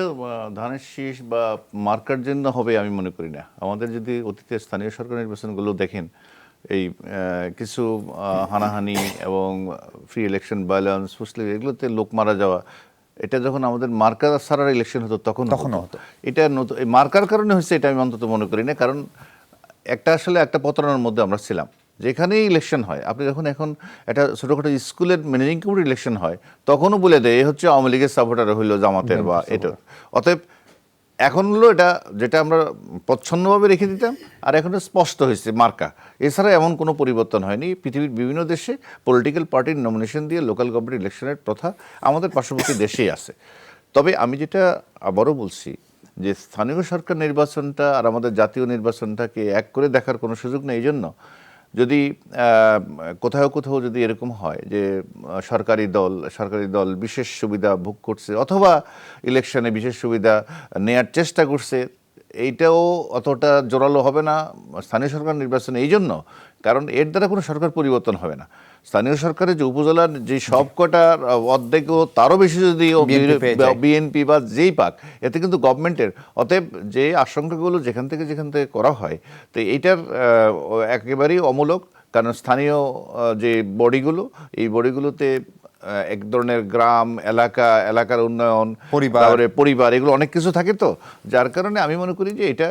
ধানের শীষ বা মার্কার জন্য হবে আমি মনে করি না। আমাদের যদি অতীতে স্থানীয় সরকার নির্বাচনগুলো দেখেন, এই কিছু হানাহানি এবং ফ্রি ইলেকশন, ভায়োলেন্স, মুসলিম, এগুলোতে লোক মারা যাওয়া, এটা যখন আমাদের মার্কার ছাড়ার ইলেকশন হতো তখনও হতো। এটা নতুন মার্কার কারণে হয়েছে এটা আমি অন্তত মনে করি না। কারণ আসলে একটা প্রতারণার মধ্যে আমরা ছিলাম। যেখানেই ইলেকশন হয়, আপনি যখন এখন একটা ছোটোখাটো স্কুলের ম্যানেজিং কমিটির ইলেকশন হয়, তখনও বলে দেয় এ হচ্ছে আওয়ামী লীগের সাপোর্টার, হইলো জামাতের বা এটা। অতএব এখন হলো এটা যেটা আমরা প্রচ্ছন্নভাবে রেখে দিতাম, আর এখন স্পষ্ট হয়েছে মার্কা। এছাড়া এমন কোনো পরিবর্তন হয়নি। পৃথিবীর বিভিন্ন দেশে পলিটিক্যাল পার্টির নমিনেশন দিয়ে লোকাল গভর্নমেন্ট ইলেকশনের প্রথা আমাদের পার্শ্ববর্তী দেশেই আছে। তবে আমি যেটা আবারও বলছি যে স্থানীয় সরকার নির্বাচনটা আর আমাদের জাতীয় নির্বাচনটাকে এক করে দেখার কোনো সুযোগ নেই। এই জন্য যদি কোথাও যদি এরকম হয় যে সরকারি দল বিশেষ সুবিধা ভোগ করছে অথবা ইলেকশনে বিশেষ সুবিধা নেয়ার চেষ্টা করছে, এইটাও অতটা জোরালো হবে না স্থানীয় সরকার নির্বাচনে। এই জন্য কারণ এর দ্বারা কোনো সরকার পরিবর্তন হবে না। স্থানীয় সরকারের যে উপজেলার যে সবকটার অর্ধেকও তারও বেশি যদি বিএনপি বা যেই পাক, এতে কিন্তু গভর্নমেন্টের, অতএব যে আশঙ্কাগুলো যেখান থেকে করা হয়, তো এইটার একেবারেই অমূলক। কারণ স্থানীয় যে বডিগুলো, এই বডিগুলোতে এক ধরনের গ্রাম এলাকার উন্নয়ন, পরিবার, এগুলো অনেক কিছু থাকে। তো যার কারণে আমি মনে করি যে এটা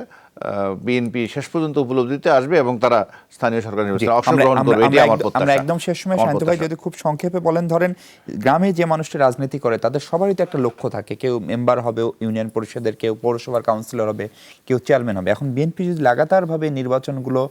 বিএনপি শেষ পর্যন্ত উপলব্ধিতে আসবে এবং তারা স্থানীয় সরকার নির্বাচনে অংশগ্রহণ করবে, এটি আমার প্রত্যাশা। আমরা একদম শেষ সময় শান্ত ভাই যদি খুব সংক্ষেপে বলেন, ধরেন গ্রামে যে মানুষটি রাজনীতি করে তাদের সবারই তো একটা লক্ষ্য থাকে, কেউ মেম্বার হবে ইউনিয়ন পরিষদের, কেউ পৌরসভার কাউন্সিলর হবে, কেউ চেয়ারম্যান হবে। এখন বিএনপি যদি লাগাতারভাবে নির্বাচনগুলো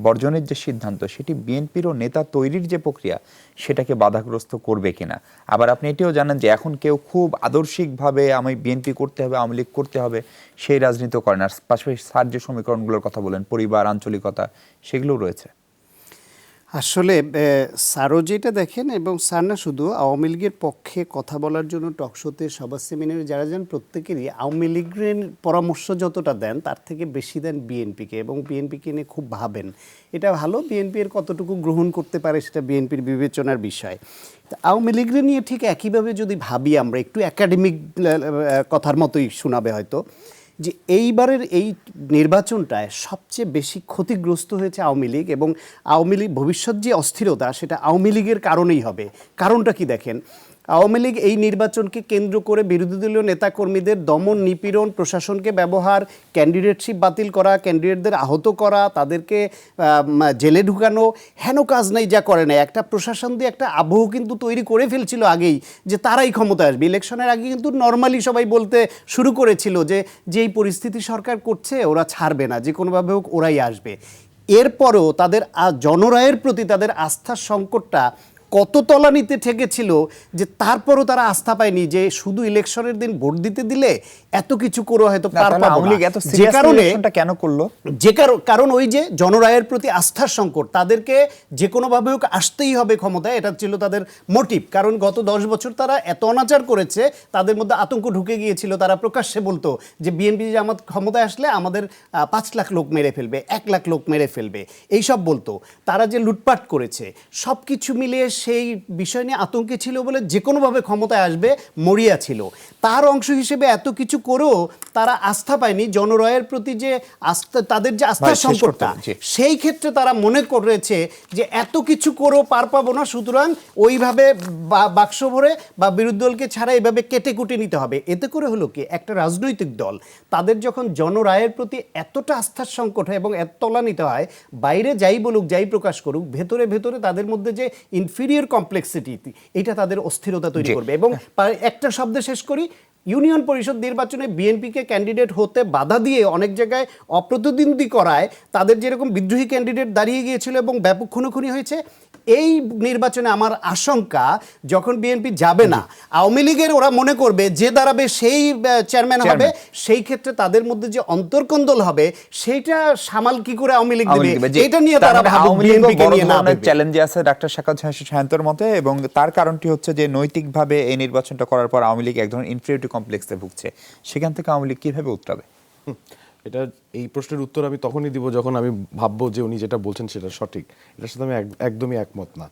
বর্জনের যে সিদ্ধান্ত, সেটি বিএনপিরও নেতা তৈরির যে প্রক্রিয়া সেটাকে বাধাগ্রস্ত করবে কিনা? আবার আপনি এটিও জানেন যে এখন কেউ খুব আদর্শিকভাবে আমি বিএনপি করতে হবে, আওয়ামী লীগ করতে হবে সেই রাজনীতিও করেন। আর পাশাপাশি স্যার যে সমীকরণগুলোর কথা বলেন, পরিবার, আঞ্চলিকতা, সেগুলোও রয়েছে। আসলে স্যারও যেটা দেখেন, এবং স্যার না শুধু আওয়ামী লীগের পক্ষে কথা বলার জন্য টকশোতে সভা সেমিনারে যারা যান প্রত্যেকেরই আওয়ামী লীগের পরামর্শ যতটা দেন তার থেকে বেশি দেন বিএনপিকে, এবং বিএনপিকে নিয়ে খুব ভাবেন। এটা ভালো, বিএনপি এর কতটুকু গ্রহণ করতে পারে সেটা বিএনপির বিবেচনার বিষয়। তা আওয়ামী লীগের নিয়ে ঠিক একইভাবে যদি ভাবি আমরা, একটু একাডেমিক কথার মতোই শোনাবে হয়তো, যে এইবারের এই নির্বাচনটায় সবচেয়ে বেশি ক্ষতিগ্রস্ত হয়েছে আওয়ামী লীগ, এবং আওয়ামী লীগ ভবিষ্যৎ যে অস্থিরতা সেটা আওয়ামী লীগের কারণেই হবে। কারণটা কি দেখেন, আওয়ামী লীগ এই নির্বাচনকে কেন্দ্র করে বিরোধী দলীয় নেতাকর্মীদের দমন নিপীড়ন, প্রশাসনকে ব্যবহার, ক্যান্ডিডেটশিপ বাতিল করা, ক্যান্ডিডেটদের আহত করা, তাদেরকে জেলে ঢুকানো, হেন কাজ নেই যা করে নাই। একটা প্রশাসন দিয়ে একটা আবহ কিন্তু তৈরি করে ফেলছিল আগেই যে তারাই ক্ষমতায় আসবে। ইলেকশনের আগে কিন্তু নর্মালি সবাই বলতে শুরু করেছিল যে যেই পরিস্থিতি সরকার করছে ওরা ছাড়বে না, যে কোনোভাবে হোক ওরাই আসবে। এরপরও তাদের জনরায়ের প্রতি তাদের আস্থার সংকটটা কত তলানিতে ঠেকেছিল যে তারপরও তারা আস্থা পায়নি যে শুধু ইলেকশনের দিন ভোট দিতে দিলে এত কিছু করে হয়তো পার পাবো আওয়ামী না। লীগ এত যে সিরিয়াস কারণে ইলেকশনটা কেন করলো? যে কারণ ওই যে জনরায়ের প্রতি আস্থার সংকট, তাদেরকে যে কোনোভাবে হোক আসতেই হবে ক্ষমতায়, এটা ছিল তাদের মোটিভ। কারণ গত 10 বছর তারা এত অনাচার করেছে, তাদের মধ্যে আতঙ্ক ঢুকে গিয়েছিল। তারা প্রকাশ্যে বলতো যে বিএনপি জামাত ক্ষমতায় আসলে আমাদের 5 লাখ লোক মেরে ফেলবে, 1 লাখ লোক মেরে ফেলবে, এইসব বলতো। তারা যে লুটপাট করেছে, সব কিছু মিলিয়ে সেই বিষয় নিয়ে আতঙ্কে ছিল বলে যে কোনোভাবে ক্ষমতায় আসবে মরিয়া ছিল। তার অংশ হিসেবে এত কিছু করেও তারা আস্থা পায়নি জনরায়ের প্রতি, যে আস্থা, তাদের যে আস্থার শেষ সংকটটা, করতে হবে, জি। সেই ক্ষেত্রে তারা মনে করেছে যে এত কিছু করেও পার পাবো না, সুতরাং ওইভাবে বাক্স ভরে বা বিরোধী দলকে ছাড়া এইভাবে কেটে কুটে নিতে হবে। এতে করে হলো কি, একটা রাজনৈতিক দল তাদের যখন জনরায়ের প্রতি এতটা আস্থার সংকট হয় এবং এত তলানিতে হয়, বাইরে যাই বলুক যাই প্রকাশ করুক, ভেতরে ভেতরে তাদের মধ্যে যে ইনফিরিয়র কমপ্লেক্সিটি, এটা তাদের অস্থিরতা তৈরি জি। করবে। এবং একটা শব্দে শেষ করি, ইউনিয়ন পরিষদ নির্বাচনে বিএনপিকে ক্যান্ডিডেট হতে বাধা দিয়ে অনেক জায়গায় অপ্রতিদ্বন্দ্বী করায় তাদের যেরকম বিদ্রোহী ক্যান্ডিডেট দাঁড়িয়ে গিয়েছিল এবং ব্যাপক খুনোখুনি হয়েছে, এই নির্বাচনে আমার আশঙ্কা যখন বিএনপি যাবে না, আওয়ামী লীগের ওরা মনে করবে যে দাঁড়াবে সেই চেয়ারম্যান হবে, সেই ক্ষেত্রে তাদের মধ্যে যে অন্তর্কন্দল হবে সেইটা সামাল কি করে আওয়ামী লীগ দেবে, এটা নিয়ে তারা ভাবুক, বিএনপিকে নিয়ে না ভেবে। চ্যালেঞ্জে আছে ডাক্তার শাকাত হোসেন শান্তর মতে, এবং তার কারণটি হচ্ছে যে নৈতিকভাবে এই নির্বাচনটা করার পর আওয়ামী লীগ এক ধরনের ইনফিরিয়রিটি কমপ্লেক্সে ভুগছে। সেখান থেকে আওয়ামী লীগ কিভাবে উতরাবে? এটা, এই প্রশ্নের উত্তর আমি তখনই দিব যখন আমি ভাববো যে উনি যেটা বলছেন সেটা সঠিক। এটার সাথে আমি একদমই একমত না।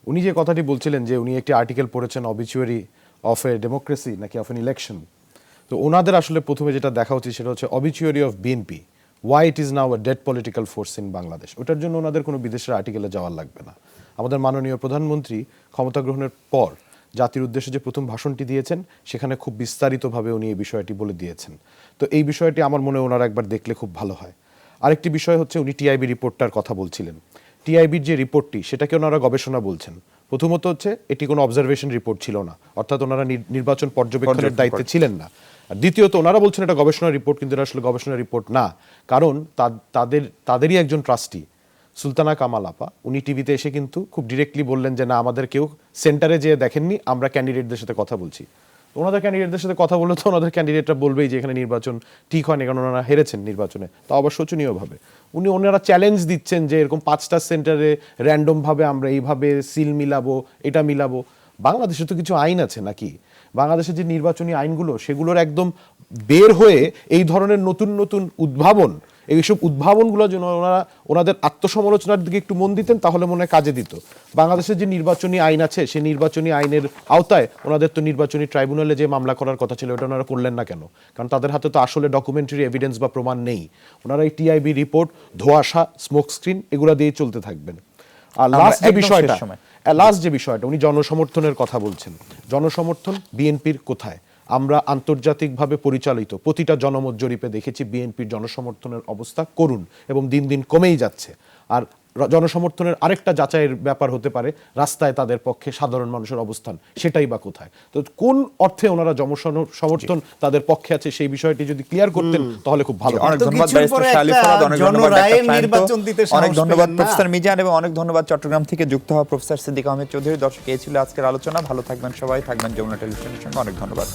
উনি যে কথাটি বলছিলেন যে উনি একটি আর্টিকেল পড়েছেন অবিচুয়ারি অফ এ ডেমোক্রেসি নাকি অফ এন ইলেকশন, তো ওনাদের আসলে প্রথমে যেটা দেখা উচিত সেটা হচ্ছে obituary of BNP, why it is now a dead political force in Bangladesh. ওটার জন্য ওনাদের কোনো বিদেশের আর্টিকেলে যাওয়ার লাগবে না। আমাদের মাননীয় প্রধানমন্ত্রী ক্ষমতা গ্রহণের পর জাতির উদ্দেশ্যে যে প্রথম ভাষণটি দিয়েছেন সেখানে খুব বিস্তারিতভাবে উনি এই বিষয়টি বলে দিয়েছেন। তো এই বিষয়টি আমার মনে হয় ওনারা একবার দেখলে খুব ভালো হয়। আরেকটি বিষয় হচ্ছে উনি টিআইবি রিপোর্টটার কথা বলছিলেন। টিআইবির যে রিপোর্টটি সেটাকে ওনারা গবেষণা বলছেন। প্রথমত হচ্ছে এটি কোনো অবজারভেশন রিপোর্ট ছিল না, অর্থাৎ ওনারা নির্বাচন পর্যবেক্ষণের দায়িত্বে ছিলেন না। আর দ্বিতীয়ত ওনারা বলছেন এটা গবেষণা রিপোর্ট, কিন্তু এটা আসলে গবেষণা রিপোর্ট না, কারণ তাদেরই একজন ট্রাস্টি সুলতানা কামাল আপা, উনি টিভিতে এসে কিন্তু খুব ডিরেক্টলি বললেন যে না, আমাদের কেউ সেন্টারে যেয়ে দেখেননি, আমরা ক্যান্ডিডেটদের সাথে কথা বলছি। তো ওনাদের ক্যান্ডিডেটদের সাথে কথা বললে তো ওনাদের ক্যান্ডিডেটরা বলবেই যে এখানে নির্বাচন ঠিক হয়নি, কারণ ওনারা হেরেছেন নির্বাচনে, তা আবার শোচনীয়ভাবে। ওনারা চ্যালেঞ্জ দিচ্ছেন যে এরকম 5টা সেন্টারে র্যান্ডমভাবে আমরা এইভাবে সিল মিলাবো, এটা মিলাবো। বাংলাদেশে তো কিছু আইন আছে নাকি? বাংলাদেশের যে নির্বাচনী আইনগুলো সেগুলোর একদম বের হয়ে এই ধরনের নতুন নতুন উদ্ভাবন, এইসব উদ্ভাবনগুলো যেন ওনাদের আত্মসমালোচনার দিকে একটু মন দিতেন, তাহলে মনে হয় কাজে দিত। বাংলাদেশের যে নির্বাচনী আইন আছে সেই নির্বাচনী আইনের আওতায় ওনাদের তো নির্বাচনী ট্রাইব্যুনালে যে মামলা করার কথা ছিল ওটা ওনারা করলেন না কেন? কারণ তাদের হাতে তো আসলে ডকুমেন্টারি এভিডেন্স বা প্রমাণ নেই। ওনারা এই টিআইবি রিপোর্ট, ধোঁয়াশা, স্মোক স্ক্রিন এগুলো দিয়ে চলতে থাকবেন। আর লাস্ট যে বিষয়টা উনি জনসমর্থনের কথা বলছেন, জনসমর্থন বিএনপির কোথায়? আমরা আন্তর্জাতিকভাবে পরিচালিত প্রতিটা জনমত জরিপে দেখেছি বিএনপির জনসমর্থনের অবস্থা করুণ এবং দিন দিন কমেই যাচ্ছে। আর জনসমর্থনের আরেকটা যাচাইয়ের ব্যাপার হতে পারে রাস্তায় তাদের পক্ষে সাধারণ মানুষের অবস্থান, সেটাই বা কোথায়? তো কোন অর্থে ওনারা জনসমর্থন তাদের পক্ষে আছে সেই বিষয়টি যদি ক্লিয়ার করতেন তাহলে খুব ভালো। অনেক ধন্যবাদ ব্যারিস্টার শাহলী ফরহাদ, অনেক ধন্যবাদ প্রফেসর মিজান, এবং অনেক ধন্যবাদ চট্টগ্রাম থেকে যুক্ত হওয়া প্রফেসর সিদ্দিক আহমেদ চৌধুরী। দর্শক, এই ছিল আজকের আলোচনা। ভালো থাকবেন সবাই, থাকবেন যমুনা টেলিভিশনের সঙ্গে। অনেক ধন্যবাদ।